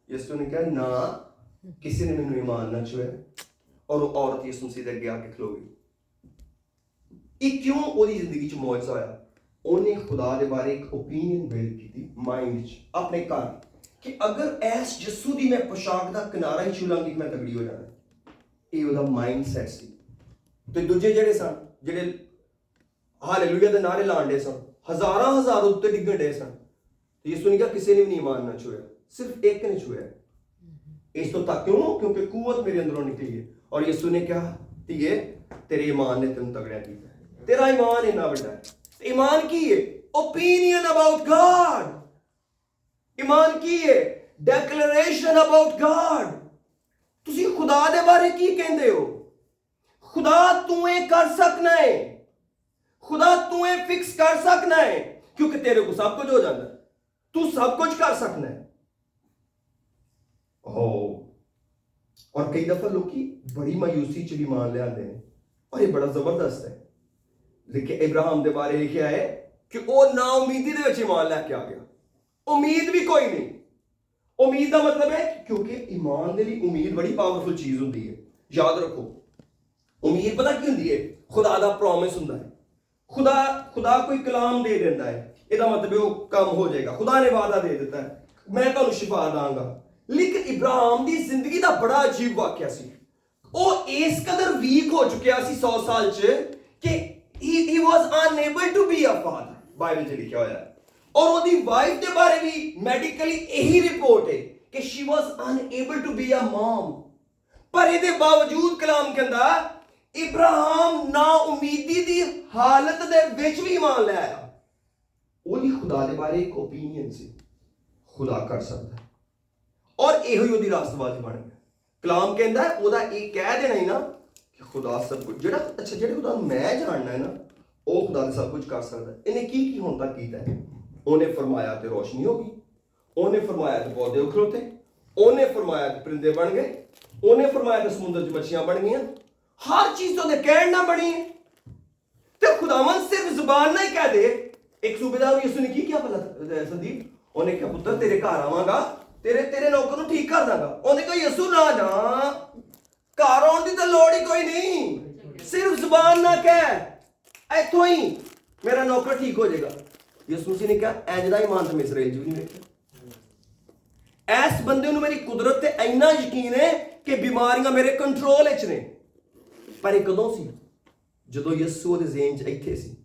ਯਿਸੂ ਨੇ ਕਿਹਾ ਨਾ, ਕਿਸੇ ਨੇ ਮੈਨੂੰ ਈਮਾਨ ਨਾ ਛੂਇਆ। ਔਰ ਉਹ ਔਰਤ ਯਿਸੂ ਮਸੀਹ ਦੇ ਅੱਗੇ ਆ ਕੇ ਖਲੋ ਗਈ। ਇਹ ਕਿਉਂ ਉਹਦੀ ਜ਼ਿੰਦਗੀ 'ਚ ਮੌਜਜ਼ਾ ਹੋਇਆ? ਉਹਨੇ ਖੁਦਾ ਦੇ ਬਾਰੇ ਇੱਕ ਓਪੀਨੀਅਨ ਬਿਲਡ ਕੀਤੀ ਮਾਈਂਡ 'ਚ ਆਪਣੇ ਘਰ ਕਿ ਅਗਰ ਐਸ ਯਿਸੂ ਦੀ ਮੈਂ ਪੋਸ਼ਾਕ ਦਾ ਕਿਨਾਰਾ ਹੀ ਛੂ ਲਾਂਗੀ ਮੈਂ ਤਗੜੀ ਹੋ ਜਾਣਾ। ਇਹ ਉਹਦਾ ਮਾਈਂਡ ਸੈਟ ਸੀ। ਤੇ ਦੂਜੇ ਜਿਹੜੇ ਸਨ ਜਿਹੜੇ ਹਾਲੇਲੂਇਆ ਦੇ ਨਾਰੇ ਲਾਉਂਦੇ ਸਨ ਹਜ਼ਾਰਾਂ ਹਜ਼ਾਰ ਉੱਤੇ ਡਿੱਗਣ ਡੇ ਸਨ। ਤੇ ਯਿਸੂ ਨੇ ਕਿਹਾ ਕਿਸੇ ਨੇ ਵੀ ਨਹੀਂ ਈਮਾਨ ਨਾ ਛੂਇਆ, ਸਿਰਫ ਇੱਕ ਨੇ ਛੂਇਆ। ਇਸ ਤੋਂ ਤੱਕ ਕਿਉਂ? ਕਿਉਂਕਿ ਕੂਵਤ ਮੇਰੇ ਅੰਦਰੋਂ ਨਿਕਲੀ ਹੈ। ਔਰ ਯਿਸੂ ਨੇ ਕਿਹਾ ਧੀਏ ਤੇਰੇ ਈਮਾਨ ਨੇ ਤੈਨੂੰ ਤਗੜਿਆ ਕੀਤਾ। ਤੇਰਾ ਈਮਾਨ ਇੰਨਾ ਵੱਡਾ ਹੈ। ਈਮਾਨ ਕੀ ਹੈ? Opinion about God. ਈਮਾਨ ਕੀ ਹੈ? Declaration about God. ਤੁਸੀਂ ਖੁਦਾ ਦੇ ਬਾਰੇ ਕੀ ਕਹਿੰਦੇ ਹੋ? ਖੁਦਾ ਤੂੰ ਇਹ ਕਰ ਸਕਣਾ ਹੈ, ਖੁਦਾ ਤੂੰ ਇਹ ਫਿਕਸ ਕਰ ਸਕਣਾ ਹੈ, ਕਿਉਂਕਿ ਤੇਰੇ ਕੋਲ ਸਭ ਕੁਝ ਹੋ ਜਾਂਦਾ, ਤੂੰ ਸਭ ਕੁਝ ਕਰ ਸਕਣਾ ਹੈ। ਔਰ ਕਈ ਦਫਾ ਲੋਕੀ ਬੜੀ ਮਾਯੂਸੀ ਚ ਵੀ ਮੰਨ ਲਿਆਉਂਦੇ ਨੇ। ਔਰ ਇਹ ਬੜਾ ਜ਼ਬਰਦਸਤ ਹੈ। ਲਿਖਿਆ ਇਬਰਾਹਿਮ ਦੇ ਬਾਰੇ ਲਿਖਿਆ ਹੈ ਕਿ ਉਹ ਨਾ ਉਮੀਦੀ ਦੇ ਵਿੱਚ ਈਮਾਨ ਲੈ ਕੇ ਆ ਗਿਆ। ਉਮੀਦ ਵੀ ਕੋਈ ਨਹੀਂ। ਉਮੀਦ ਦਾ ਮਤਲਬ ਹੈ ਕਿਉਂਕਿ ਈਮਾਨ ਦੇ ਲਈ ਉਮੀਦ ਬੜੀ ਪਾਵਰਫੁਲ ਚੀਜ਼ ਹੁੰਦੀ ਹੈ। ਯਾਦ ਰੱਖੋ ਉਮੀਦ ਪਤਾ ਕੀ ਹੁੰਦੀ ਹੈ? ਖੁਦਾ ਦਾ ਪ੍ਰੋਮਿਸ ਹੁੰਦਾ ਹੈ। ਖੁਦਾ ਕੋਈ ਕਲਾਮ ਦੇ ਦਿੰਦਾ ਹੈ, ਇਹਦਾ ਮਤਲਬ ਉਹ ਕੰਮ ਹੋ ਜਾਏਗਾ। ਖੁਦਾ ਨੇ ਵਾਅਦਾ ਦੇ ਦਿੱਤਾ ਹੈ ਮੈਂ ਤੁਹਾਨੂੰ ਸ਼ਿਫਾ ਦਾਂਗਾ। ਲੇਕਿਨ ਇਬਰਾਹਿਮ ਦੀ ਜ਼ਿੰਦਗੀ ਦਾ ਬੜਾ ਅਜੀਬ ਵਾਕਿਆ ਸੀ। ਉਹ ਇਸ ਕਦਰ ਵੀਕ ਹੋ ਚੁੱਕਿਆ ਸੀ 100 ਸਾਲ 'ਚ ਕਿ he was unable to be a father, Bible 'ਚ ਲਿਖਿਆ ਹੋਇਆ ਹੈ। ਔਰ ਉਹਦੀ ਵਾਈਫ ਦੇ ਬਾਰੇ ਵੀ ਮੈਡੀਕਲੀ ਇਹੀ ਰਿਪੋਰਟ ਹੈ ਕਿ she was unable to be a mom। ਪਰ ਇਹਦੇ ਬਾਵਜੂਦ ਕਲਾਮ ਕਹਿੰਦਾ ਇਬਰਾਹਿਮ ਨਾ ਉਮੀਦੀ ਦੀ ਹਾਲਤ ਦੇ ਵਿੱਚ ਵੀ ਈਮਾਨ ਲੈ ਆਇਆ। ਉਹਦੀ ਖੁਦਾ ਦੇ ਬਾਰੇ ਇੱਕ ਓਪੀਨੀਅਨ ਸੀ, ਖੁਦਾ ਕਰ ਸਕਦਾ। ਔਰ ਇਹੋ ਹੀ ਉਹਦੀ ਰਾਸਤਬਾਜ਼ੀ ਬਣ ਗਿਆ। ਕਲਾਮ ਕਹਿੰਦਾ ਉਹਦਾ ਇਹ ਕਹਿ ਦੇਣਾ ਹੀ ਨਾ ਕਿ ਖੁਦਾ ਸਭ ਕੁਝ ਜਿਹੜੇ ਖੁਦਾ ਨੂੰ ਮੈਂ ਜਾਣਨਾ ਹੈ ਨਾ ਉਹ ਖੁਦਾ ਸਭ ਕੁਝ ਕਰ ਸਕਦਾ। ਇਹਨੇ ਕੀ ਹੁਣ ਤੱਕ ਕੀਤਾ ਹੈ? ਉਹਨੇ ਫਰਮਾਇਆ ਤੇ ਰੋਸ਼ਨੀ ਹੋ ਗਈ, ਉਹਨੇ ਫਰਮਾਇਆ ਤੇ ਪੌਦੇ ਉਖੜੋਤੇ, ਉਹਨੇ ਫਰਮਾਇਆ ਤੇ ਪਰਿੰਦੇ ਬਣ ਗਏ, ਉਹਨੇ ਫਰਮਾਇਆ ਤੇ ਸਮੁੰਦਰ 'ਚ ਮੱਛੀਆਂ ਬਣ ਗਈਆਂ। ਹਰ ਚੀਜ਼ ਤੋਂ ਉਹਦੇ ਕਹਿਣ ਨਾਲ ਬਣੀ ਹੈ। ਤੇ ਖੁਦਾਵੰਦ ਸਿਰਫ ਜ਼ੁਬਾਨ ਨਾਲ ਹੀ ਕਹਿ ਦੇ। ਇੱਕ ਸੂਬੇਦਾਰ ਨੂੰ ਯਿਸੂ ਨੇ ਕੀ ਕਿਹਾ ਭਲਾ ਸੰਦੀਪ? ਉਹਨੇ ਕਿਹਾ ਪੁੱਤਰ ਤੇਰੇ ਘਰ ਆਵਾਂਗਾ, ਤੇਰੇ ਨੌਕਰ ਨੂੰ ਠੀਕ ਕਰ ਦਾਂਗਾ। ਉਹਨੇ ਕਿਹਾ ਯਿਸੂ ਨਾ ਜਾ, ਘਰ ਆਉਣ ਦੀ ਤਾਂ ਲੋੜ ਹੀ ਕੋਈ ਨਹੀਂ, ਸਿਰਫ ਜ਼ੁਬਾਨ ਨਾਲ ਕਹਿ ਇੱਥੋਂ ਹੀ ਮੇਰਾ ਨੌਕਰ ਠੀਕ ਹੋ ਜਾਏਗਾ। ਯਿਸੂ ਮਸੀਹ ਨੇ ਕਿਹਾ ਇੰਜ ਦਾ ਈਮਾਨ ਤੇ ਮੈਂ ਇਸਰਾਏਲ 'ਚ ਵੀ ਨਹੀਂ ਵੇਖਿਆ। ਇਸ ਬੰਦੇ ਨੂੰ ਮੇਰੀ ਕੁਦਰਤ ਤੇ ਇੰਨਾ ਯਕੀਨ ਹੈ ਕਿ ਬਿਮਾਰੀਆਂ ਮੇਰੇ ਕੰਟਰੋਲ ਵਿੱਚ ਨੇ। ਪਰ ਇਹ ਕਦੋਂ ਸੀ? ਜਦੋਂ ਯਿਸੂ ਦੇ ਜ਼ਿਹਨ 'ਚ ਇੱਥੇ ਸੀ।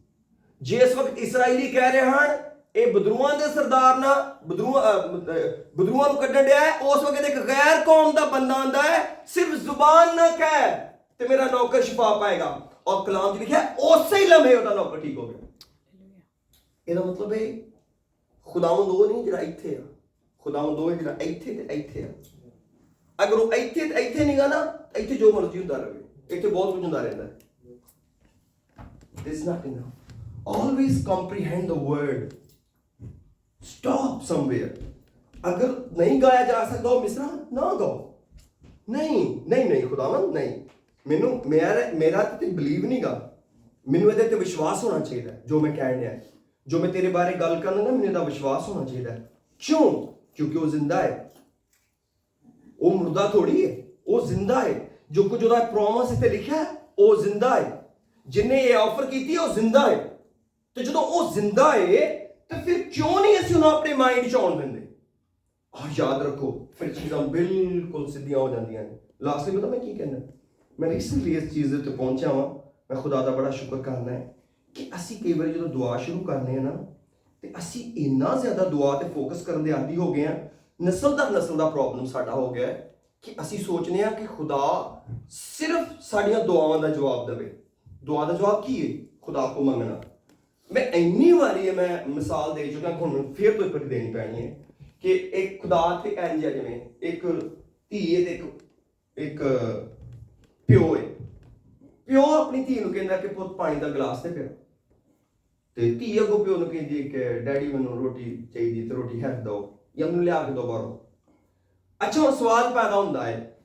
ਜਿਸ ਵਕਤ ਇਸਰਾਈਲੀ ਕਹਿ ਰਹੇ ਹਨ ਇਹ ਬਦਰੂਆਂ ਦੇ ਸਰਦਾਰ ਨਾਲ ਬਦਰੂਆਂ ਨੂੰ ਕੱਢਣ ਡਿਆ ਹੈ, ਉਸ ਵਕਤ ਇੱਕ ਗੈਰ ਕੌਮ ਦਾ ਬੰਦਾ ਆਂਦਾ ਹੈ, ਸਿਰਫ ਜ਼ੁਬਾਨ ਨਾ ਕਹਿ ਤੇ ਮੇਰਾ ਨੌਕਰ ਸ਼ਿਫਾ ਪਾਏਗਾ। ਔਰ ਕਲਾਮ 'ਚ ਲਿਖਿਆ ਉਸੇ ਹੀ ਲਮਹੇ ਉਹਦਾ ਨੌਕਰ ਠੀਕ ਹੋ ਗਿਆ। ਇਹਦਾ ਮਤਲਬ ਹੈ ਖੁਦਾਵੰਦ ਉਹ ਨਹੀਂ ਜਿਹੜਾ ਇੱਥੇ ਆ, ਖੁਦਾਵੰਦ ਉਹ ਜਿਹੜਾ ਇੱਥੇ ਤੇ ਇੱਥੇ ਆ। ਅਗਰ ਉਹ ਇੱਥੇ ਤੇ ਇੱਥੇ ਨਹੀਂ ਗਾ ਨਾ, ਇੱਥੇ ਜੋ ਮਰਜ਼ੀ ਹੁੰਦਾ ਰਹੇ, ਇੱਥੇ ਬਹੁਤ ਕੁਝ ਹੁੰਦਾ ਰਹਿੰਦਾ ਹੈ। This is not enough. Always comprehend the word. Stop somewhere. अगर नहीं गाया जा सकता हो मिसरा ना गाओ। नहीं खुदावंद नहीं, ਮੈਨੂੰ ਮੇਰਾ ਤੇ ਬਲੀਵ ਨਹੀਂ ਗਾ, ਮੈਨੂੰ ਇਹਦੇ ਤੇ ਵਿਸ਼ਵਾਸ ਹੋਣਾ ਚਾਹੀਦਾ ਜੋ ਮੈਂ ਕਹਿਣ ਡਿਆ, ਜੋ ਮੈਂ ਤੇਰੇ ਬਾਰੇ ਗੱਲ ਕਰਨਾ ਨਾ, ਮੈਨੂੰ ਇਹਦਾ ਵਿਸ਼ਵਾਸ ਹੋਣਾ ਚਾਹੀਦਾ। ਕਿਉਂ? ਕਿਉਂਕਿ ਉਹ ਜ਼ਿੰਦਾ ਹੈ, ਉਹ ਮੁਰਦਾ ਥੋੜੀ ਹੈ, ਉਹ ਜ਼ਿੰਦਾ ਹੈ। ਜੋ ਕੁਝ ਉਹਦਾ ਪ੍ਰੋਮਿਸ ਇੱਥੇ ਲਿਖਿਆ ਉਹ ਜ਼ਿੰਦਾ ਹੈ, ਜਿਨੇ ਇਹ ਆਫਰ ਕੀਤੀ ਉਹ ਜ਼ਿੰਦਾ ਹੈ। ਤੇ ਜਦੋਂ ਉਹ ਜ਼ਿੰਦਾ ਹੈ ਤੇ ਫਿਰ ਕਿਉਂ ਨਹੀਂ ਅਸੀਂ ਉਹਨੂੰ ਆਪਣੇ ਮਾਈਂਡ 'ਚ ਆਉਣ ਦਿੰਦੇ? ਯਾਦ ਰੱਖੋ, ਫਿਰ ਚੀਜ਼ਾਂ ਬਿਲਕੁਲ ਸਿੱਧੀਆਂ ਹੋ ਜਾਂਦੀਆਂ ਨੇ। ਲਾਸਟਲੀ ਪਤਾ ਮੈਂ ਕੀ ਕਹਿੰਦਾ, ਮੈਂ ਰੀਸੈਂਟਲੀ ਇਸ ਚੀਜ਼ ਦੇ ਉੱਤੇ ਪਹੁੰਚਿਆ ਵਾਂ। ਮੈਂ ਖੁਦਾ ਦਾ ਬੜਾ ਸ਼ੁਕਰ ਕਰਨਾ ਹੈ ਕਿ ਅਸੀਂ ਕਈ ਵਾਰੀ ਜਦੋਂ ਦੁਆ ਸ਼ੁਰੂ ਕਰਨੇ ਆ ਨਾ, ਤੇ ਅਸੀਂ ਇੰਨਾ ਜ਼ਿਆਦਾ ਦੁਆ ਤੇ ਫੋਕਸ ਕਰਨ ਦੇ ਆਦੀ ਹੋ ਗਏ ਆ, ਨਸਲ ਦਾ ਪ੍ਰੋਬਲਮ ਸਾਡਾ ਹੋ ਗਿਆ ਹੈ ਕਿ ਅਸੀਂ ਸੋਚਨੇ ਆ ਕਿ ਖੁਦਾ ਸਿਰਫ ਸਾਡੀਆਂ ਦੁਆਵਾਂ ਦਾ ਜਵਾਬ ਦੇਵੇ। ਦੁਆ ਦਾ ਜਵਾਬ ਕੀ ਹੈ? ਖੁਦਾ ਕੋ ਮੰਗਣਾ। ਮੈਂ ਇੰਨੀ ਵਾਰੀ ਮੈਂ ਮਿਸਾਲ ਦੇ ਚੁੱਕਾ, ਹੁਣ ਫਿਰ ਤੋਂ ਇੱਕ ਵਾਰੀ ਦੇਣੀ ਪੈਣੀ ਹੈ ਕਿ ਇੱਕ ਖੁਦਾ ਤੇ ਇੰਜ ਹੈ, ਜਿਵੇਂ ਇੱਕ ਧੀ ਹੈ ਤੇ ਇੱਕ ਪਿਓ ਹੈ। ਪਿਓ ਆਪਣੀ ਧੀ ਨੂੰ ਕਹਿੰਦਾ ਕਿ ਪੁੱਤ ਪਾਣੀ ਦਾ ਗਲਾਸ ਤੇ ਪਿਓ, ਤੇ ਧੀ ਅੱਗੋਂ ਪਿਓ ਨੂੰ ਕਹਿੰਦੀ ਕਿ ਡੈਡੀ ਮੈਨੂੰ ਰੋਟੀ ਚਾਹੀਦੀ ਤੇ ਰੋਟੀ ਹੈ ਦਿਓ ਜਾਂ ਮੈਨੂੰ ਲਿਆ ਕੇ ਦਿਓ ਬਾਹਰੋਂ। ਅੱਛਾ, ਹੁਣ ਸਵਾਲ ਪੈਦਾ ਹੁੰਦਾ ਹੈ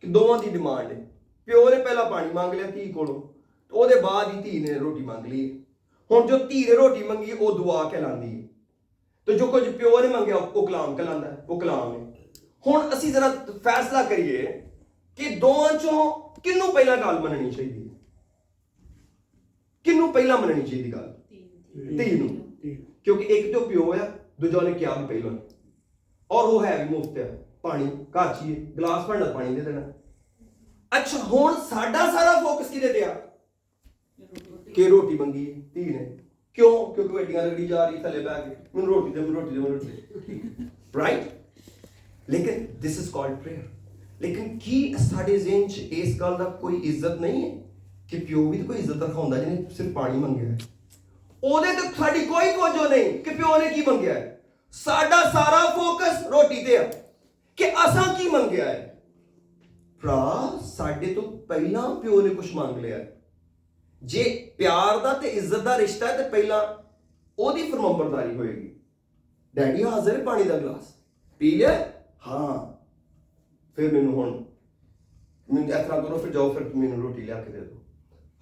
ਕਿ ਦੋਵਾਂ ਦੀ ਡਿਮਾਂਡ ਹੈ। ਪਿਓ ਨੇ ਪਹਿਲਾਂ ਪਾਣੀ ਮੰਗ ਲਿਆ ਧੀ ਕੋਲੋਂ, ਉਹਦੇ ਬਾਅਦ ਹੀ ਧੀ ਨੇ ਰੋਟੀ ਮੰਗ ਲਈ। ਹੁਣ ਜੋ ਧੀ ਨੇ ਰੋਟੀ ਮੰਗੀ ਉਹ ਦੁਆ ਕਹਿਲਾਂਦੀ ਹੈ, ਤੇ ਜੋ ਕੁਝ ਪਿਓ ਨੇ ਮੰਗਿਆ ਉਹ ਕਲਾਮ ਕਹਿਲਾਂਦਾ ਹੈ, ਉਹ ਕਲਾਮ ਹੈ। ਹੁਣ ਅਸੀਂ ਜ਼ਰਾ ਫੈਸਲਾ ਕਰੀਏ ਕਿ ਦੋਵਾਂ ਚੋਂ ਕਿਹਨੂੰ ਪਹਿਲਾਂ ਗੱਲ ਮੰਨਣੀ ਚਾਹੀਦੀ ਹੈ? ਕਿਹਨੂੰ ਪਹਿਲਾਂ ਮੰਨਣੀ ਚਾਹੀਦੀ ਗੱਲ? ਧੀ ਨੂੰ, ਕਿਉਂਕਿ ਇੱਕ ਜੋ ਪਿਓ ਆ, ਦੂਜਾ ਨੇ ਕਿਹਾ ਵੀ ਪਹਿਲਾਂ, ਔਰ ਉਹ ਹੈ ਵੀ ਮੁਫਤ ਹੈ, ਪਾਣੀ ਘਰ 'ਚ ਹੀ ਹੈ, ਗਲਾਸ ਭਰਨਾ ਪਾਣੀ ਦੇ ਦੇਣਾ। ਅੱਛਾ, ਹੁਣ ਸਾਡਾ ਸਾਰਾ ਫੋਕਸ ਕਿਹਦੇ ਤੇ ਆ ਕਿ ਰੋਟੀ ਮੰਗੀ ਧੀ ਨੇ। ਕਿਉਂ? ਕਿਉਂਕਿ ਉਹ ਐਡੀਆਂ ਰਗੜੀ ਜਾ ਰਹੀ ਥੱਲੇ ਬਹਿ ਕੇ, ਮੈਨੂੰ ਰੋਟੀ ਦੇ ਰਾਈਟ। ਲੇਕਿਨ ਦਿਸ ਇਜ਼ ਕਾਲਡ ਪ੍ਰੇਅਰ। ਲੇਕਿਨ ਕੀ ਸਾਡੇ ਜ਼ਿਹਨ 'ਚ ਇਸ ਗੱਲ ਦਾ ਕੋਈ ਇੱਜ਼ਤ ਨਹੀਂ ਹੈ ਕਿ ਪਿਓ ਵੀ ਤਾਂ ਕੋਈ ਇੱਜ਼ਤ ਰਖਾਉਂਦਾ ਜਿਹਨੇ ਸਿਰਫ ਪਾਣੀ ਮੰਗਿਆ ਹੈ? ਉਹਦੇ ਤੇ ਸਾਡੀ ਕੋਈ ਤੋਜੋ ਨਹੀਂ ਕਿ ਪਿਓ ਨੇ ਕੀ ਮੰਗਿਆ ਹੈ। ਸਾਡਾ ਸਾਰਾ ਫੋਕਸ ਰੋਟੀ ਤੇ ਆ ਕਿ ਅਸਾਂ ਕੀ ਮੰਗਿਆ ਹੈ। ਭਰਾ, ਸਾਡੇ ਤੋਂ ਪਹਿਲਾਂ ਪਿਓ ਨੇ ਕੁਝ ਮੰਗ ਲਿਆ। ਜੇ ਪਿਆਰ ਦਾ ਤੇ ਇੱਜ਼ਤ ਦਾ ਰਿਸ਼ਤਾ ਹੈ ਤੇ ਪਹਿਲਾਂ ਉਹਦੀ ਫਰਮਾਬਰਦਾਰੀ ਹੋਏਗੀ। ਡੈਡੀ ਹਾਜ਼ਰ ਹੈ, ਪਾਣੀ ਦਾ ਗਲਾਸ ਪੀ ਲਿਆ? ਹਾਂ, ਫਿਰ ਮੈਨੂੰ ਇਸ ਤਰ੍ਹਾਂ ਕਰੋ, ਫਿਰ ਜਾਓ, ਫਿਰ ਮੈਨੂੰ ਰੋਟੀ ਲਿਆ ਕੇ ਦੇ ਦਿਓ।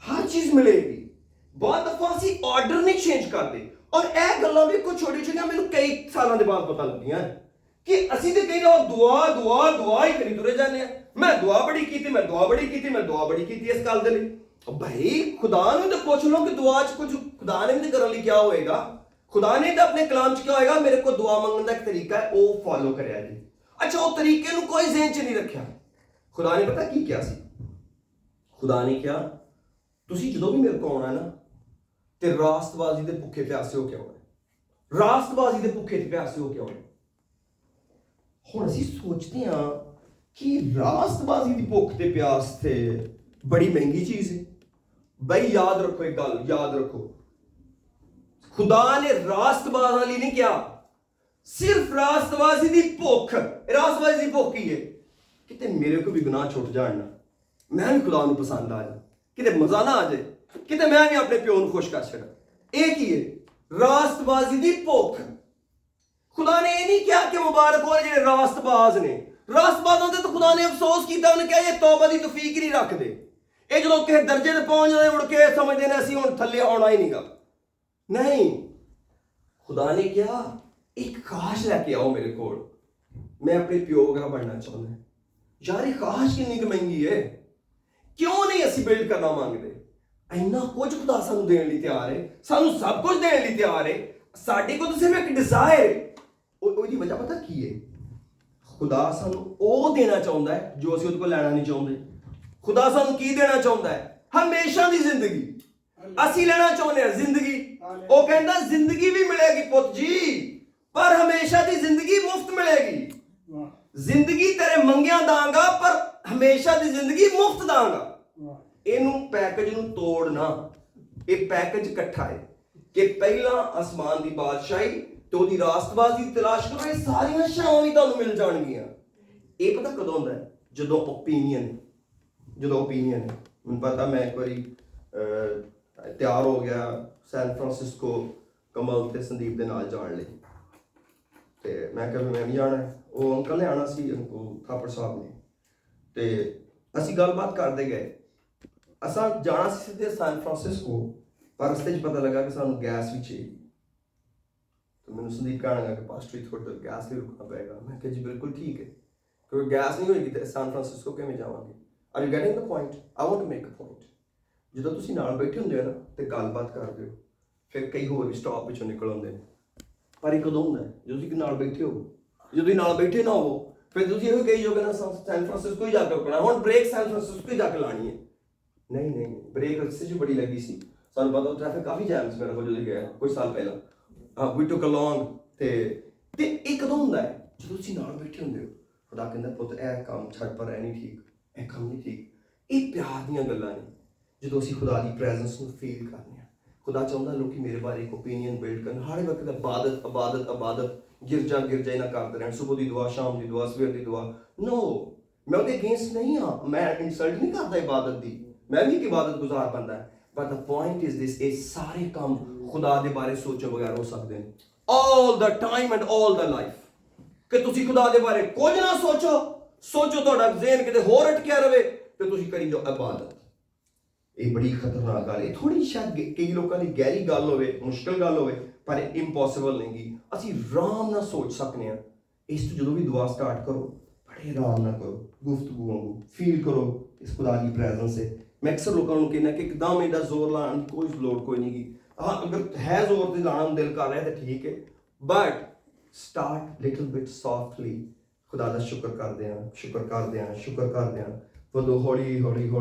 ਹਰ ਚੀਜ਼ ਮਿਲੇਗੀ। ਬਹੁਤ ਦਫਾ ਅਸੀਂ ਆਰਡਰ ਨਹੀਂ ਚੇਂਜ ਕਰਦੇ, ਔਰ ਇਹ ਗੱਲਾਂ ਵੀ ਕੁਝ ਛੋਟੀ ਛੋਟੀਆਂ ਮੈਨੂੰ ਕਈ ਸਾਲਾਂ ਦੇ ਬਾਅਦ ਪਤਾ ਲੱਗੀਆਂ ਕਿ ਅਸੀਂ ਤੇ ਕਹਿੰਦੇ ਉਹ ਦੁਆ ਹੀ ਕਰੀ ਤੁਰੇ ਜਾਂਦੇ ਆ। ਮੈਂ ਦੁਆ ਬੜੀ ਕੀਤੀ ਇਸ ਗੱਲ ਦੇ ਲਈ। ਭਾਈ, ਖੁਦਾ ਨੂੰ ਤਾਂ ਪੁੱਛ ਲਓ ਕਿ ਦੁਆ 'ਚ ਕੁਝ ਖੁਦਾ ਨੇ ਵੀ ਕਰਨ ਲਈ ਕਿਹਾ ਹੋਏਗਾ। ਖੁਦਾ ਨੇ ਤਾਂ ਆਪਣੇ ਕਲਾਮ 'ਚ ਕਿਹਾ ਹੋਏਗਾ ਮੇਰੇ ਕੋਲ ਦੁਆ ਮੰਗਣ ਦਾ ਇੱਕ ਤਰੀਕਾ ਹੈ, ਉਹ ਫੋਲੋ ਕਰਿਆ ਜੀ। ਅੱਛਾ, ਉਹ ਤਰੀਕੇ ਨੂੰ ਕੋਈ ਜ਼ਿਹਨ 'ਚ ਨਹੀਂ ਰੱਖਿਆ। ਖੁਦਾ ਨੇ ਪਤਾ ਕੀ ਕਿਹਾ ਸੀ? ਖੁਦਾ ਨੇ ਕਿਹਾ ਤੁਸੀਂ ਜਦੋਂ ਵੀ ਮੇਰੇ ਕੋਲ ਆਉਣਾ ਨਾ ਤੇ ਰਾਸਤਬਾਜ਼ੀ ਦੇ ਭੁੱਖੇ ਪਿਆਸੇ ਹੋ ਕੇ ਆਉਣਾ। ਰਾਸਤਬਾਜ਼ੀ ਦੇ ਭੁੱਖੇ ਤੇ ਪਿਆਸੇ ਹੋ ਕੇ ਆਉਣਾ। ਹੁਣ ਅਸੀਂ ਸੋਚਦੇ ਹਾਂ ਕਿ ਰਾਸਤਬਾਜ਼ੀ ਦੀ ਭੁੱਖ ਤੇ ਪਿਆਸ ਤੇ ਬੜੀ ਮਹਿੰਗੀ ਚੀਜ਼ ਹੈ। ਬਈ ਯਾਦ ਰੱਖੋ, ਇੱਕ ਗੱਲ ਯਾਦ ਰੱਖੋ, ਖੁਦਾ ਨੇ ਰਾਸਤਬਾਜ਼ਾਂ ਲਈ ਨਹੀਂ ਕਿਹਾ, ਸਿਰਫ ਰਾਸਤਬਾਜ਼ੀ ਦੀ ਭੁੱਖ। ਰਾਸਤਬਾਜ਼ੀ ਦੀ ਭੁੱਖ ਕੀ ਹੈ? ਕਿਤੇ ਮੇਰੇ ਕੋਲ ਵੀ ਗੁਨਾਹ ਛੁੱਟ ਜਾਣ ਨਾ, ਮੈਂ ਵੀ ਖੁਦਾ ਨੂੰ ਪਸੰਦ ਆ ਜਾ, ਕਿਤੇ ਮਜ਼ਾ ਨਾ ਆ ਜਾਏ, ਕਿਤੇ ਮੈਂ ਵੀ ਆਪਣੇ ਪਿਓ ਨੂੰ ਖੁਸ਼ ਕਰ ਸਕਾਂ। ਇਹ ਕੀ ਹੈ? ਰਾਸਤਬਾਜ਼ੀ ਦੀ ਭੁੱਖ। ਖੁਦਾ ਨੇ ਇਹ ਨਹੀਂ ਕਿਹਾ ਕਿ ਮੁਬਾਰਕ ਹੋ ਜਿਹੜੇ ਰਾਸਤਬਾਜ਼ ਨੇ। ਰਾਸਤਬਾਜ਼ਾਂ ਤੇ ਤਾਂ ਖੁਦਾ ਨੇ ਅਫਸੋਸ ਕੀਤਾ, ਉਹਨੇ ਕਿਹਾ ਇਹ ਤੌਬਾ ਦੀ ਤੌਫੀਕ ਨਹੀਂ ਰੱਖਦੇ। ਇਹ ਜਦੋਂ ਕਿਸੇ ਦਰਜੇ ਤੇ ਪਹੁੰਚ ਜਾਂਦੇ ਮੁੜ ਕੇ ਸਮਝਦੇ ਨੇ ਅਸੀਂ ਹੁਣ ਥੱਲੇ ਆਉਣਾ ਹੀ ਨਹੀਂਗਾ। ਨਹੀਂ, ਖੁਦਾ ਨੇ ਕਿਹਾ ਇੱਕ ਖਾਸ਼ ਲੈ ਕੇ ਆਓ ਮੇਰੇ ਕੋਲ, ਮੈਂ ਆਪਣੇ ਪਿਓ ਵਰਗਾ ਬਣਨਾ ਚਾਹੁੰਦਾ। ਯਾਰ, ਇਹ ਖਾਸ਼ ਕਿੰਨੀ ਕੁ ਮਹਿੰਗੀ ਹੈ। ਕਿਉਂ ਨਹੀਂ ਅਸੀਂ ਬਿਲਡ ਕਰਨਾ ਮੰਗਦੇ? ਇੰਨਾ ਕੁਝ ਖੁਦਾ ਸਾਨੂੰ ਦੇਣ ਲਈ ਤਿਆਰ ਹੈ, ਸਾਨੂੰ ਸਭ ਕੁਝ ਦੇਣ ਲਈ ਤਿਆਰ ਹੈ। ਸਾਡੇ ਕੋਲ ਤਾਂ ਸਿਰਫ ਇੱਕ ਡਿਜ਼ਾਇਰ, ਉਹਦੀ ਵਜ੍ਹਾ ਪਤਾ ਕੀ ਹੈ? ਖੁਦਾ ਸਾਨੂੰ ਉਹ ਦੇਣਾ ਚਾਹੁੰਦਾ ਹੈ ਜੋ ਅਸੀਂ ਉਹਦੇ ਕੋਲ ਲੈਣਾ ਨਹੀਂ ਚਾਹੁੰਦੇ। ਖੁਦਾ ਸਾਨੂੰ ਕੀ ਦੇਣਾ ਚਾਹੁੰਦਾ ਹੈ? ਹਮੇਸ਼ਾ ਦੀ ਜ਼ਿੰਦਗੀ। ਅਸੀਂ ਲੈਣਾ ਚਾਹੁੰਦੇ ਹਾਂ ਜ਼ਿੰਦਗੀ। ਉਹ ਕਹਿੰਦਾ ਜ਼ਿੰਦਗੀ ਵੀ ਮਿਲੇਗੀ ਪੁੱਤ ਜੀ, ਪਰ ਹਮੇਸ਼ਾ ਦੀ ਜ਼ਿੰਦਗੀ ਮੁਫਤ ਮਿਲੇਗੀ। ਜ਼ਿੰਦਗੀ ਤੇਰੇ ਮੰਗਿਆਂ ਦਾਂਗਾ, ਪਰ ਹਮੇਸ਼ਾ ਦੀ ਜ਼ਿੰਦਗੀ ਮੁਫਤ ਦਾਂਗਾ। ਇਹਨੂੰ ਪੈਕੇਜ ਨੂੰ ਤੋੜਨਾ, ਇਹ ਪੈਕੇਜ ਇਕੱਠਾ ਹੈ ਕਿ ਪਹਿਲਾਂ ਅਸਮਾਨ ਦੀ ਬਾਦਸ਼ਾਹੀ ਤੇ ਉਹਦੀ ਰਾਸਤਬਾਜ਼ੀ ਦੀ ਤਲਾਸ਼ ਕਰੋ, ਇਹ ਸਾਰੀਆਂ ਸ਼ਾਵਾਂ ਵੀ ਤੁਹਾਨੂੰ ਮਿਲ ਜਾਣਗੀਆਂ। ਇਹ ਪਤਾ ਕਦੋਂ ਹੁੰਦਾ ਹੈ? ਜਦੋਂ ਓਪੀਨੀਅਨ ਮੈਨੂੰ ਪਤਾ, ਮੈਂ ਇੱਕ ਵਾਰੀ ਤਿਆਰ ਹੋ ਗਿਆ ਸੈਨ ਫਰਾਂਸਿਸਕੋ ਕਮਲ ਤੇ ਸੰਦੀਪ ਦੇ ਨਾਲ ਜਾਣ ਲਈ, ਤੇ ਮੈਂ ਕਿਹਾ ਮੈਂ ਵੀ ਜਾਣਾ। ਉਹ ਅੰਕਲ ਨੇ ਆਉਣਾ ਸੀ, ਅੰਕਲ ਥਾਪੜ ਸਾਹਿਬ ਨੇ, ਤੇ ਅਸੀਂ ਗੱਲਬਾਤ ਕਰਦੇ ਗਏ। ਅਸਾਂ ਜਾਣਾ ਸੀ ਸਿੱਧੇ ਸੈਨ ਫਰਾਂਸਿਸਕੋ, ਪਰ ਰਸਤੇ 'ਚ ਪਤਾ ਲੱਗਾ ਕਿ ਸਾਨੂੰ ਗੈਸ ਵੀ ਚਾਹੀਦੀ। ਤੇ ਮੈਨੂੰ ਸੰਦੀਪ ਕਹਿਣ ਲੱਗਾ ਕਿ ਪਾਸਟਰ ਥੋੜਾ ਗੈਸ ਲਈ ਰੁਕਣਾ ਪਏਗਾ। ਮੈਂ ਕਿਹਾ ਜੀ ਬਿਲਕੁਲ ਠੀਕ ਹੈ, ਕਿਉਂਕਿ ਗੈਸ ਨਹੀਂ ਹੋਏਗੀ ਤੇ ਸੈਨ ਫਰਾਂਸਿਸਕੋ ਕਿਵੇਂ ਜਾਵਾਂਗੇ? Are you getting the point? I want to make a point. ਜਦੋਂ ਤੁਸੀਂ ਨਾਲ ਬੈਠੇ ਹੁੰਦੇ ਹੋ ਨਾ ਤੇ ਗੱਲਬਾਤ ਕਰਦੇ ਹੋ, ਫਿਰ ਕਈ ਹੋਰ ਵੀ ਸਟਾਪ ਵਿੱਚੋਂ ਨਿਕਲ ਆਉਂਦੇ ਨੇ। ਪਰ ਇਹ ਕਦੋਂ ਹੁੰਦਾ? ਜਦੋਂ ਤੁਸੀਂ ਨਾਲ ਬੈਠੇ ਹੋ। ਜਦੋਂ ਤੁਸੀਂ ਨਾਲ ਬੈਠੇ ਨਾ ਹੋਵੋ, ਫਿਰ ਤੁਸੀਂ ਇਹੋ ਕਹੀ ਜਾਓਗੇ ਨਾ ਸੈਨ ਫਰਾਂਸਿਸਕੋ ਹੀ ਜਾ ਕੇ ਰੁਕਣਾ, ਹੁਣ ਬ੍ਰੇਕ ਸੈਨ ਫਰਾਂਸਿਸਕੋ ਹੀ ਜਾ ਕੇ ਲਾਣੀ ਹੈ। ਨਹੀਂ, ਬ੍ਰੇਕ ਰਸਤੇ 'ਚ ਬੜੀ ਲੱਗੀ ਸੀ। ਸਾਨੂੰ ਪਤਾ ਟ੍ਰੈਫਿਕ ਕਾਫੀ ਜਾਮ ਸੀ ਮੇਰੇ ਕੋਲ ਜਦੋਂ ਗਿਆ ਕੁਝ ਸਾਲ ਪਹਿਲਾਂ। ਵੀ ਟੁਕ ਅ ਲੌਂਗ। ਤੇ ਇਹ ਕਦੋਂ ਹੁੰਦਾ ਹੈ? ਜਦੋਂ ਤੁਸੀਂ ਨਾਲ ਬੈਠੇ ਹੁੰਦੇ ਹੋ। ਖੁਦਾ ਕਹਿੰਦਾ ਪੁੱਤ ਇਹ ਕੰਮ ਛੱਡ, ਪਰ ਇਹ ਨਹੀਂ ਠੀਕ, ਇਹ ਕੰਮ ਨਹੀਂ ਠੀਕ। ਇਹ ਪਿਆਰ ਦੀਆਂ ਗੱਲਾਂ ਨੇ ਜਦੋਂ ਅਸੀਂ ਖੁਦਾ ਦੀ ਪ੍ਰੈਜ਼ੈਂਸ ਨੂੰ ਫੀਲ ਕਰਨੇ ਹਾਂ। ਖੁਦਾ ਚਾਹੁੰਦਾ ਲੋਕੀ ਮੇਰੇ ਬਾਰੇ ਇੱਕ ਓਪੀਨੀਅਨ ਬਿਲਡ ਕਰਨ। ਹਰ ਵਕਤ ਇਬਾਦਤ ਗਿਰਜਾ ਹੀ ਨਾ ਕਰਦੇ ਰਹਿਣ। ਸੁਬਹ ਦੀ ਦੁਆ, ਸ਼ਾਮ ਦੀ ਦੁਆ, ਸਵੇਰ ਦੀ ਦੁਆ। ਨੋ, ਮੈਂ ਉਹਦੇ ਅਗੇਂਸਟ ਨਹੀਂ ਹਾਂ। ਮੈਂ ਇਨਸਲਟ ਨਹੀਂ ਕਰਦਾ ਇਬਾਦਤ ਦੀ, ਮੈਂ ਵੀ ਇੱਕ ਇਬਾਦਤ ਗੁਜ਼ਾਰ ਬੰਦਾ। But the point is this, ਇਹ ਸਾਰੇ ਕੰਮ ਖੁਦਾ ਦੇ ਬਾਰੇ ਸੋਚੋ ਬਗੈਰ ਹੋ ਸਕਦੇ ਨੇ। all the time and all the life, ਕਿ ਤੁਸੀਂ ਖੁਦਾ ਦੇ ਬਾਰੇ ਕੁਝ ਨਾ ਸੋਚੋ ਤੁਹਾਡਾ ਜ਼ਿਹਨ ਕਿਤੇ ਹੋਰ ਅਟਕਿਆ ਰਵੇ ਤੇ ਤੁਸੀਂ ਕਰੀ ਜਾਓ ਇਬਾਦਤ। ਇਹ ਬੜੀ ਖਤਰਨਾਕ ਗੱਲ ਹੈ। ਥੋੜੀ ਸ਼ਾਇਦ ਕਈ ਲੋਕਾਂ ਦੀ ਗਹਿਰੀ ਗੱਲ ਹੋਵੇ, ਮੁਸ਼ਕਿਲ ਗੱਲ ਹੋਵੇ, ਪਰ ਇਹ ਇੰਪੋਸੀਬਲ ਨਹੀਂ ਗੀ। ਅਸੀਂ ਆਰਾਮ ਨਾਲ ਸੋਚ ਸਕਦੇ ਹਾਂ। ਇਸ ਤੋਂ ਜਦੋਂ ਵੀ ਦੁਆ ਸਟਾਰਟ ਕਰੋ, ਬੜੇ ਆਰਾਮ ਨਾਲ ਕਰੋ, ਗੁਫ਼ਤਗੂ ਵਾਂਗੂ ਫੀਲ ਕਰੋ ਇਸ ਖੁਦਾ ਦੀ ਪ੍ਰੈਜ਼ੈਂਸ ਹੈ। ਮੈਂ ਅਕਸਰ ਲੋਕਾਂ ਨੂੰ ਕਹਿੰਦਾ ਕਿ ਇੱਕਦਮ ਇਹਦਾ ਜ਼ੋਰ ਲਾਉਣ ਦੀ ਕੋਈ ਲੋੜ ਕੋਈ ਨਹੀਂ ਗੀ। ਹਾਂ, ਅਗਰ ਹੈ ਜ਼ੋਰ ਤੇ ਲਾਉਣ ਨੂੰ ਦਿਲ ਕਰ ਰਿਹਾ ਤਾਂ ਠੀਕ ਹੈ, but start little bit softly. ਖੁਦਾ ਦਾ ਸ਼ੁਕਰ ਕਰਦੇ ਹਾਂ ਜਦੋਂ ਹੌਲੀ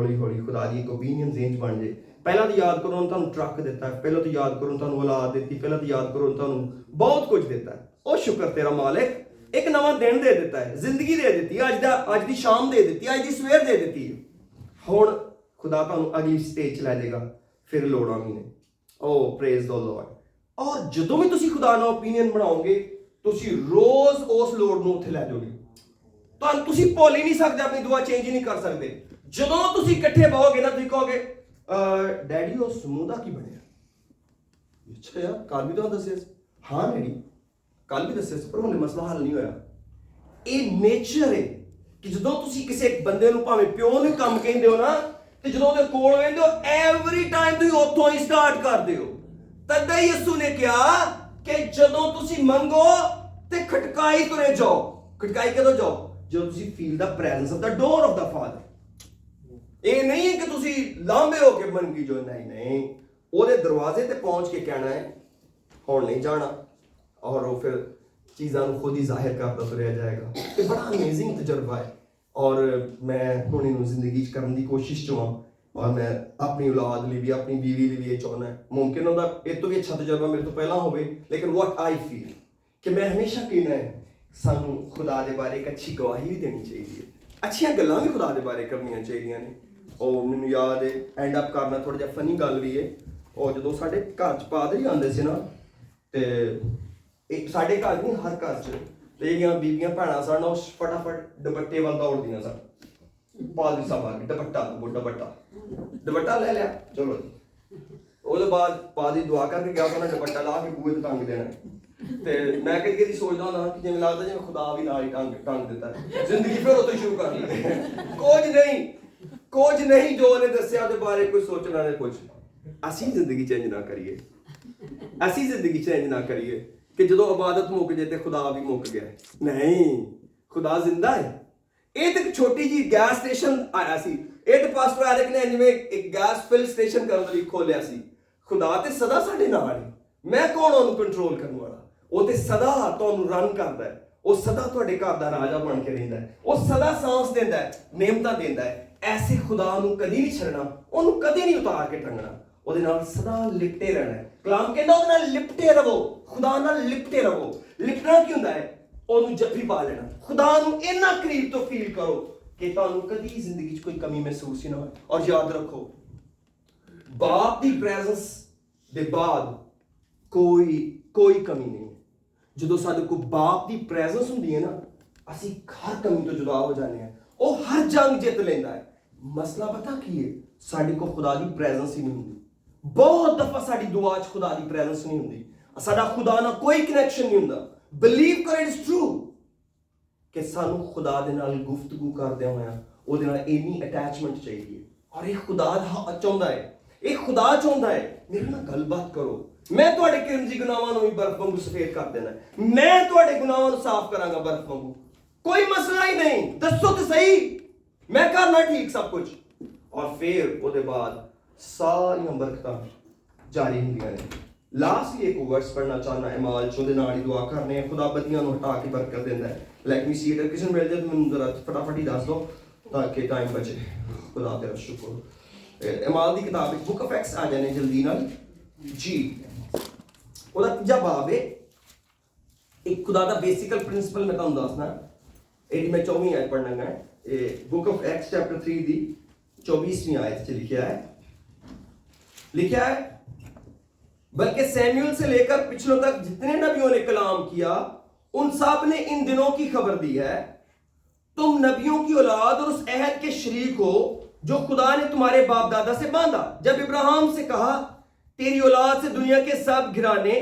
ਖੁਦਾ ਦੀ ਇੱਕ ਓਪੀਨੀਅਨ ਜ਼ਿਹਨ ਬਣ ਜੇ। ਪਹਿਲਾਂ ਤਾਂ ਯਾਦ ਕਰੋ ਤੁਹਾਨੂੰ ਟਰੱਕ ਦਿੱਤਾ, ਪਹਿਲਾਂ ਤਾਂ ਯਾਦ ਕਰੋ ਤੁਹਾਨੂੰ ਔਲਾਦ ਦਿੱਤੀ, ਪਹਿਲਾਂ ਤਾਂ ਯਾਦ ਕਰੋ ਤੁਹਾਨੂੰ ਬਹੁਤ ਕੁਝ ਦਿੱਤਾ। ਉਹ ਸ਼ੁਕਰ ਤੇਰਾ ਮਾਲਿਕ, ਇੱਕ ਨਵਾਂ ਦਿਨ ਦੇ ਦਿੱਤਾ ਹੈ, ਜ਼ਿੰਦਗੀ ਦੇ ਦਿੱਤੀ, ਅੱਜ ਦੀ ਸ਼ਾਮ ਦੇ ਦਿੱਤੀ, ਅੱਜ ਦੀ ਸਵੇਰ ਦੇ ਦਿੱਤੀ। ਹੁਣ ਖੁਦਾ ਤੁਹਾਨੂੰ ਅਗਲੀ ਸਟੇਜ 'ਚ ਲੈ ਜਾਏਗਾ, ਫਿਰ ਲੋੜਾਂ ਵੀ ਨੇ। ਓ ਪ੍ਰੇਜ਼ ਦ ਲਾਰਡ। ਔਰ ਜਦੋਂ ਵੀ ਤੁਸੀਂ ਖੁਦਾ ਨਾਲ ਓਪੀਨੀਅਨ ਬਣਾਓਗੇ, ਤੁਸੀਂ ਰੋਜ਼ ਉਸ ਲੋੜ ਨੂੰ ਉੱਥੇ ਲੈ ਜਾਓਗੇ। ਤੁਸੀਂ ਭੁੱਲ ਹੀ ਨਹੀਂ ਸਕਦੇ, ਆਪਣੀ ਦੁਆ ਚੇਂਜ ਹੀ ਨਹੀਂ ਕਰ ਸਕਦੇ। ਜਦੋਂ ਤੁਸੀਂ ਇਕੱਠੇ ਬਹੋਗੇ ਨਾ, ਤੁਸੀਂ ਕਹੋਗੇ ਡੈਡੀ ਉਹ ਸਮੂਹ ਦਾ ਕੀ ਬਣਿਆ? ਅੱਛਾ ਯਾਰ, ਕੱਲ ਵੀ ਤਾਂ ਦੱਸਿਆ ਸੀ। ਹਾਂ ਡੈਡੀ, ਕੱਲ ਵੀ ਦੱਸਿਆ ਸੀ, ਪਰ ਹੁਣ ਮਸਲਾ ਹੱਲ ਨਹੀਂ ਹੋਇਆ। ਇਹ ਨੇਚਰ ਹੈ ਕਿ ਜਦੋਂ ਤੁਸੀਂ ਕਿਸੇ ਬੰਦੇ ਨੂੰ ਭਾਵੇਂ ਪਿਓ ਨੂੰ ਕੰਮ ਕਹਿੰਦੇ ਹੋ ਨਾ, ਤੇ ਜਦੋਂ ਉਹਦੇ ਕੋਲ ਵੇਂਦੇ ਹੋ, ਐਵਰੀ ਟਾਈਮ ਤੁਸੀਂ ਉੱਥੋਂ ਹੀ ਸਟਾਰਟ ਕਰਦੇ ਹੋ। ਤਦ ਹੀ ਯਿਸੂ ਨੇ ਕਿਹਾ ਕਿ ਜਦੋਂ ਤੁਸੀਂ ਮੰਗੋ ਤੇ ਖਟਕਾਈ ਤੁਰੇ ਜਾਓ। ਖਟਕਾਈ ਕਦੋਂ ਜਾਓ? ਜਦੋਂ ਤੁਸੀਂ feel the presence of the door of the father. ਇਹ ਨਹੀਂ ਹੈ ਕਿ ਤੁਸੀਂ ਲਾਂਭੇ ਹੋ ਕੇ ਮੰਗੀ ਜੋ, ਨਹੀਂ, ਉਹਦੇ ਦਰਵਾਜ਼ੇ ਤੇ ਪਹੁੰਚ ਕੇ ਕਹਿਣਾ ਹੈ ਹੁਣ ਨਹੀਂ ਜਾਣਾ, ਔਰ ਉਹ ਫਿਰ ਚੀਜ਼ਾਂ ਨੂੰ ਖੁਦ ਹੀ ਜ਼ਾਹਿਰ ਕਰਦਾ ਤੁਰਿਆ ਜਾਏਗਾ। ਇਹ ਬੜਾ ਅਮੇਜ਼ਿੰਗ ਤਜਰਬਾ ਹੈ, ਔਰ ਮੈਂ ਹੁਣ ਇਹਨੂੰ ਜ਼ਿੰਦਗੀ 'ਚ ਕਰਨ ਦੀ ਕੋਸ਼ਿਸ਼ 'ਚ ਹਾਂ। ਔਰ ਮੈਂ ਆਪਣੀ ਔਲਾਦ ਲਈ ਵੀ, ਆਪਣੀ ਬੀਵੀ ਲਈ ਵੀ ਇਹ ਚਾਹੁੰਦਾ। ਮੁਮਕਿਨ ਹੁੰਦਾ ਇਹ ਤੋਂ ਵੀ ਅੱਛਾ ਤਜਰਬਾ ਮੇਰੇ ਤੋਂ ਪਹਿਲਾਂ ਹੋਵੇ, ਲੇਕਿਨ ਵਾਟ ਆਈ ਫੀਲ ਕਿ ਮੈਂ ਹਮੇਸ਼ਾ ਕਹਿਣਾ ਹੈ ਸਾਨੂੰ ਖੁਦਾ ਦੇ ਬਾਰੇ ਇੱਕ ਅੱਛੀ ਗਵਾਹੀ ਵੀ ਦੇਣੀ ਚਾਹੀਦੀ ਹੈ, ਅੱਛੀਆਂ ਗੱਲਾਂ ਵੀ ਖੁਦਾ ਦੇ ਬਾਰੇ ਕਰਨੀਆਂ ਚਾਹੀਦੀਆਂ ਨੇ। ਉਹ ਮੈਨੂੰ ਯਾਦ ਹੈ, ਐਂਡ ਅਪ ਕਰਨਾ ਥੋੜ੍ਹਾ ਜਿਹਾ ਫਨੀ ਗੱਲ ਵੀ ਹੈ। ਉਹ ਜਦੋਂ ਸਾਡੇ ਘਰ 'ਚ ਪਾਦਰੀ ਆਉਂਦੇ ਸੀ ਨਾ, ਤੇ ਇਹ ਸਾਡੇ ਘਰ ਨਹੀਂ, ਹਰ ਘਰ 'ਚ ਤੇ ਜਿਹੜੀਆਂ ਬੀਬੀਆਂ ਭੈਣਾਂ ਸਨ, ਉਹ ਫਟਾਫਟ ਦੁਪੱਟੇ ਵੱਲ ਦੌੜਦੀਆਂ ਸਨ। ਪਾਦਰੀ ਸਾਹਿਬ ਆ ਗਏ, ਦੁਪੱਟਾ ਲੈ ਲਿਆ, ਚਲੋ ਜੀ। ਉਹਦੇ ਬਾਅਦ ਪਾਦਰੀ ਦੁਆ ਕਰਕੇ ਗਿਆ, ਉਹਨਾਂ ਦੁਪੱਟਾ ਲਾ ਕੇ ਬੂਹੇ ਤੇ ਟੰਗ ਦੇਣਾ। ਤੇ ਮੈਂ ਕਦੀ ਸੋਚਦਾ ਹੁੰਦਾ ਕਿ ਜਿਵੇਂ ਲੱਗਦਾ ਜਿਵੇਂ ਖੁਦਾ ਵੀ ਨਾਲ ਹੀ ਟੰਗ ਦਿੱਤਾ, ਜ਼ਿੰਦਗੀ ਫਿਰ ਉੱਥੇ ਸ਼ੁਰੂ ਕਰ ਲਈ। ਕੁਝ ਨਹੀਂ ਜੋ ਉਹਨੇ ਦੱਸਿਆ ਉਹਦੇ ਬਾਰੇ ਕੋਈ ਸੋਚਣਾ ਨਹੀਂ ਕੁਝ। ਅਸੀਂ ਜ਼ਿੰਦਗੀ ਚੇਂਜ ਨਾ ਕਰੀਏ ਕਿ ਜਦੋਂ ਇਬਾਦਤ ਮੁੱਕ ਜੇ ਤੇ ਖੁਦਾ ਵੀ ਮੁੱਕ ਗਿਆ। ਨਹੀਂ, ਖੁਦਾ ਜ਼ਿੰਦਾ ਹੈ। ਇਹ ਤੇ ਇੱਕ ਛੋਟੀ ਜਿਹੀ ਗੈਸ ਸਟੇਸ਼ਨ ਆਇਆ ਸੀ, ਇਹ ਤੇ ਪਾਸਟਰ ਐਰਿਕ ਨੇ ਜਿਵੇਂ ਇੱਕ ਗੈਸ ਫਿਲ ਸਟੇਸ਼ਨ ਕਰਨ ਲਈ ਖੋਲਿਆ ਸੀ। ਖੁਦਾ ਤੇ ਸਦਾ ਸਾਡੇ ਨਾਲ ਹੈ। ਮੈਂ ਕੌਣ ਉਹਨੂੰ ਕੰਟਰੋਲ ਕਰਨ ਵਾਲਾ? ਉਹ ਤੇ ਸਦਾ ਤੁਹਾਨੂੰ ਰਨ ਕਰਦਾ ਹੈ, ਉਹ ਸਦਾ ਤੁਹਾਡੇ ਘਰ ਦਾ ਰਾਜਾ ਬਣ ਕੇ ਰਹਿੰਦਾ ਹੈ, ਉਹ ਸਦਾ ਸਾਂਸ ਦਿੰਦਾ ਹੈ, ਨੇਮਤਾਂ ਦਿੰਦਾ ਹੈ। ਐਸੇ ਖੁਦਾ ਨੂੰ ਕਦੀ ਨਹੀਂ ਛੱਡਣਾ, ਉਹਨੂੰ ਕਦੇ ਨਹੀਂ ਉਤਾਰ ਕੇ ਟੰਗਣਾ, ਉਹਦੇ ਨਾਲ ਸਦਾ ਲਿਪਟੇ ਰਹਿਣਾ ਹੈ। ਕਲਾਮ ਕਹਿੰਦਾ ਉਹਦੇ ਨਾਲ ਲਿਪਟੇ ਰਹੋ, ਖੁਦਾ ਨਾਲ ਲਿਪਟੇ ਰਹੋ। ਲਿਪਟਣਾ ਕੀ ਹੁੰਦਾ ਹੈ? ਉਹਨੂੰ ਜੱਫੀ ਪਾ ਲੈਣਾ, ਖੁਦਾ ਨੂੰ ਇੰਨਾ ਕਰੀਬ ਤੋਂ ਫੀਲ ਕਰੋ ਕਿ ਤੁਹਾਨੂੰ ਕਦੀ ਜ਼ਿੰਦਗੀ 'ਚ ਕੋਈ ਕਮੀ ਮਹਿਸੂਸ ਹੀ ਨਾ ਹੋਵੇ। ਔਰ ਯਾਦ ਰੱਖੋ, ਬਾਪ ਦੀ ਪ੍ਰੈਜ਼ੈਂਸ ਦੇ ਬਾਅਦ ਕੋਈ ਕਮੀ ਨਹੀਂ। ਜਦੋਂ ਸਾਡੇ ਕੋਲ ਬਾਪ ਦੀ ਪ੍ਰੈਜ਼ੈਂਸ ਹੁੰਦੀ ਹੈ ਨਾ, ਅਸੀਂ ਹਰ ਕਮੀ ਤੋਂ ਜੁਦਾ ਹੋ ਜਾਂਦੇ ਹਾਂ। ਉਹ ਹਰ ਜੰਗ ਜਿੱਤ ਲੈਂਦਾ ਹੈ। ਮਸਲਾ ਪਤਾ ਕੀ ਹੈ? ਸਾਡੇ ਕੋਲ ਖੁਦਾ ਦੀ ਪ੍ਰੈਜ਼ੈਂਸ ਹੀ ਨਹੀਂ ਹੁੰਦੀ। ਬਹੁਤ ਦਫਾ ਸਾਡੀ ਦੁਆ 'ਚ ਖੁਦਾ ਦੀ ਪ੍ਰੈਜ਼ੈਂਸ ਨਹੀਂ ਹੁੰਦੀ, ਸਾਡਾ ਖੁਦਾ ਨਾਲ ਕੋਈ ਕਨੈਕਸ਼ਨ ਨਹੀਂ ਹੁੰਦਾ। ਬਿਲੀਵ ਕਰ, ਇਟ ਇਜ਼ ਟਰੂ ਕਿ ਸਾਨੂੰ ਖੁਦਾ ਦੇ ਨਾਲ ਗੁਫ਼ਤਗੂ ਕਰਦਿਆਂ ਹੋਇਆਂ ਉਹਦੇ ਨਾਲ ਇੰਨੀ ਅਟੈਚਮੈਂਟ ਚਾਹੀਦੀ ਹੈ। ਔਰ ਇਹ ਖੁਦਾ ਚਾਹੁੰਦਾ ਹੈ, ਇਹ ਖੁਦਾ ਚਾਹੁੰਦਾ ਹੈ ਮੇਰੇ ਨਾਲ ਗੱਲਬਾਤ ਕਰੋ। ਮੈਂ ਤੁਹਾਡੇ ਕਿਰਮਜੀ ਗੁਨਾਹਾਂ ਨੂੰ ਵੀ ਬਰਫ਼ ਵਾਂਗੂ ਸਫੇਦ ਕਰ ਦੇਣਾ, ਮੈਂ ਤੁਹਾਡੇ ਗੁਨਾਹਾਂ ਨੂੰ ਸਾਫ਼ ਕਰਾਂਗਾ ਬਰਫ਼ ਵਾਂਗੂ। ਕੋਈ ਮਸਲਾ ਹੀ ਨਹੀਂ, ਦੱਸੋ ਤੇ ਸਹੀ, ਮੈਂ ਕਰਨਾ ਠੀਕ ਸਭ ਕੁਝ। ਔਰ ਫਿਰ ਉਹਦੇ ਬਾਅਦ ਸਾਰੀਆਂ ਬਰਕਤਾਂ ਜਾਰੀ ਹੁੰਦੀਆਂ ਨੇ। ਲਾਸਟਲੀ ਇੱਕ ਵਰਸ ਪੜ੍ਹਨਾ ਚਾਹੁੰਦਾ ਇਮਾਲ 'ਚ, ਉਹਦੇ ਨਾਲ ਹੀ ਦੁਆ ਕਰਨੇ ਆ। ਖੁਦਾ ਬਦੀਆਂ ਨੂੰ ਹਟਾ ਕੇ ਬਰਕਤ ਦਿੰਦਾ ਹੈ। Let me C it. ਕਿਸੇ ਨੂੰ ਮਿਲ ਜਾਏ ਤਾਂ ਮੈਨੂੰ ਜ਼ਰਾ ਫਟਾਫਟ ਹੀ ਦੱਸ ਦਿਓ ਤਾਂ ਕਿ ਟਾਈਮ ਬਚੇ। ਖੁਦਾ ਤੇਰਾ ਸ਼ੁਕਰ। ਇਮਾਲ ਦੀ ਕਿਤਾਬ ਵਿੱਚ ਬੁੱਕ ਆਫ ਐਕਟਸ ਆ ਜਾਣੇ ਜਲਦੀ ਨਾਲ ਜੀ। ਉਹਦਾ ਤੀਜਾ ਬਾਬ ਹੈ। ਇੱਕ ਖੁਦਾ ਦਾ ਬੇਸਿਕਲ ਪ੍ਰਿੰਸੀਪਲ ਮੈਂ ਤੁਹਾਨੂੰ ਦੱਸਣਾ। ਇਹਦੀ ਮੈਂ 24ਵੀਂ ਆਇਤ ਪੜ੍ਹਨਾ ਹੈ। ਇਹ ਬੁੱਕ ਆਫ ਐਕਟਸ ਚੈਪਟਰ 3 ਦੀ 24ਵੀਂ आयत लिखा है बल्कि सैमुअल से लेकर पिछलों तक जितने नबियों ने कलाम किया उन सब ने इन दिनों की खबर दी है। तुम नबियों की औलाद और उस अहद के शरीक हो जो खुदा ने तुम्हारे बाप दादा से बांधा, जब इब्राहिम से कहा तेरी औलाद से दुनिया के सब घराने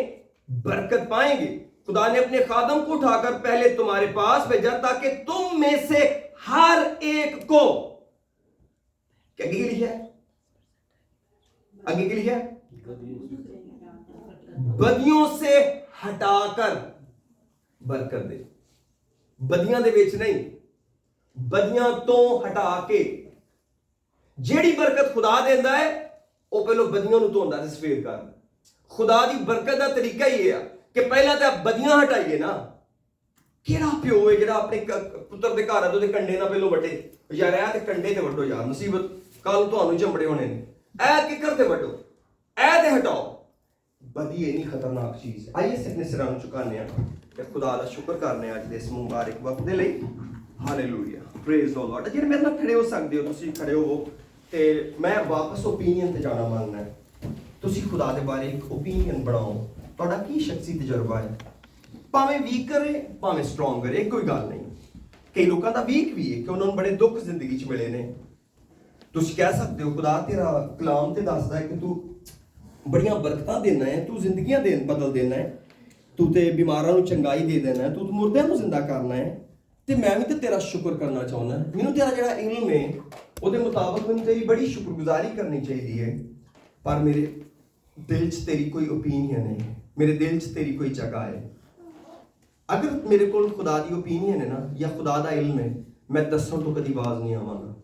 बरकत पाएंगे। खुदा ने अपने खादम को उठाकर पहले तुम्हारे पास भेजा ताकि तुम में से हर एक को, क्या आगे के लिखा है? आगे के लिखा है बदियों से हटाकर बरकत दे। बदियां दे विच नहीं, बदियां तो हटा के। जेड़ी बरकत खुदा देंदा है वो पहलो बदियां नूं धोंदा ते सफेद करदा। खुदा दी बरकत दा तरीका ही है कि पहला तो बदियां हटाइए ना। ਕਿਹੜਾ ਪਿਓ ਹੈ ਜਿਹੜਾ ਆਪਣੇ ਪੁੱਤਰ ਦੇ ਘਰ ਉਹਦੇ ਕੰਡੇ ਨਾਲ ਪਹਿਲੋਂ ਵੱਢੇ? ਯਾਰ ਇਹ ਤੇ ਕੰਡੇ ਤੇ ਵੱਢੋ ਯਾਰ, ਮੁਸੀਬਤ ਕੱਲ ਤੁਹਾਨੂੰ ਚੰਬੜੇ ਹੋਣੇ ਨੇ। ਇਹ ਕਿੱਕਰ ਤੇ ਵੱਢੋ, ਇਹ ਤੇ ਹਟਾਓ। ਬਦੀ ਇੰਨੀ ਖਤਰਨਾਕ ਚੀਜ਼ ਹੈ। ਆਈਏ ਆਪਣੇ ਸਿਰਾਂ ਨੂੰ ਝੁਕਾਉਂਦੇ ਹਾਂ ਤੇ ਖੁਦਾ ਦਾ ਸ਼ੁਕਰ ਕਰਨੇ ਅੱਜ ਦੇ ਇਸ ਮੁਬਾਰਕ ਵਕਤ ਦੇ ਲਈ। Hallelujah, praise the Lord. ਜਿਹੜੇ ਮੇਰੇ ਨਾਲ ਖੜੇ ਹੋ ਸਕਦੇ ਹੋ, ਤੁਸੀਂ ਖੜੇ ਹੋਵੋ ਤੇ ਮੈਂ ਵਾਪਸ ਓਪੀਨੀਅਨ ਤੇ ਜਾਣਾ ਮੰਗਦਾ ਹੈ। ਤੁਸੀਂ ਖੁਦਾ ਦੇ ਬਾਰੇ ਇੱਕ ਓਪੀਨੀਅਨ ਬਣਾਓ। ਤੁਹਾਡਾ ਕੀ ਸ਼ਖਸੀ ਤਜਰਬਾ ਹੈ? ਭਾਵੇਂ ਵੀਕਰ ਹੈ ਭਾਵੇਂ ਸਟਰੋਂਗਰ ਹੈ, ਕੋਈ ਗੱਲ ਨਹੀਂ। ਕਈ ਲੋਕਾਂ ਦਾ ਵੀਕ ਵੀ ਹੈ ਕਿ ਉਹਨਾਂ ਨੂੰ ਬੜੇ ਦੁੱਖ ਜ਼ਿੰਦਗੀ 'ਚ ਮਿਲੇ ਨੇ। ਤੁਸੀਂ ਕਹਿ ਸਕਦੇ ਹੋ ਖੁਦਾ ਤੇਰਾ ਕਲਾਮ ਤੇ ਦੱਸਦਾ ਹੈ ਕਿ ਤੂੰ ਬੜੀਆਂ ਬਰਕਤਾਂ ਦੇਣਾ ਹੈ, ਤੂੰ ਜ਼ਿੰਦਗੀਆਂ ਬਦਲ ਦੇਣਾ ਹੈ, ਤੂੰ ਤੇ ਬਿਮਾਰਾਂ ਨੂੰ ਚੰਗਾਈ ਦੇ ਦੇਣਾ ਹੈ, ਤੂੰ ਮੁਰਦਿਆਂ ਨੂੰ ਜ਼ਿੰਦਾ ਕਰਨਾ ਹੈ। ਤੇ ਮੈਂ ਵੀ ਤੇ ਤੇਰਾ ਸ਼ੁਕਰ ਕਰਨਾ ਚਾਹੁੰਦਾ। ਮੈਨੂੰ ਤੇਰਾ ਜਿਹੜਾ ਇਲਮ ਹੈ ਉਹਦੇ ਮੁਤਾਬਕ ਮੈਨੂੰ ਤੇਰੀ ਬੜੀ ਸ਼ੁਕਰਗੁਜ਼ਾਰੀ ਕਰਨੀ ਚਾਹੀਦੀ ਹੈ। ਪਰ ਮੇਰੇ ਦਿਲ 'ਚ ਤੇਰੀ ਕੋਈ ਓਪੀਨੀਅਨ ਹੈ, ਮੇਰੇ ਦਿਲ 'ਚ ਤੇਰੀ ਕੋਈ ਜਗ੍ਹਾ ਹੈ। ਅਗਰ ਮੇਰੇ ਕੋਲ ਖੁਦਾ ਦੀ ਓਪੀਨੀਅਨ ਹੈ ਨਾ ਜਾਂ ਖੁਦਾ ਦਾ ਇਲਮ ਹੈ, ਮੈਂ ਦੱਸਣ ਤੋਂ ਕਦੀ ਬਾਜ਼ ਨਹੀਂ ਆਵਾਂਗਾ।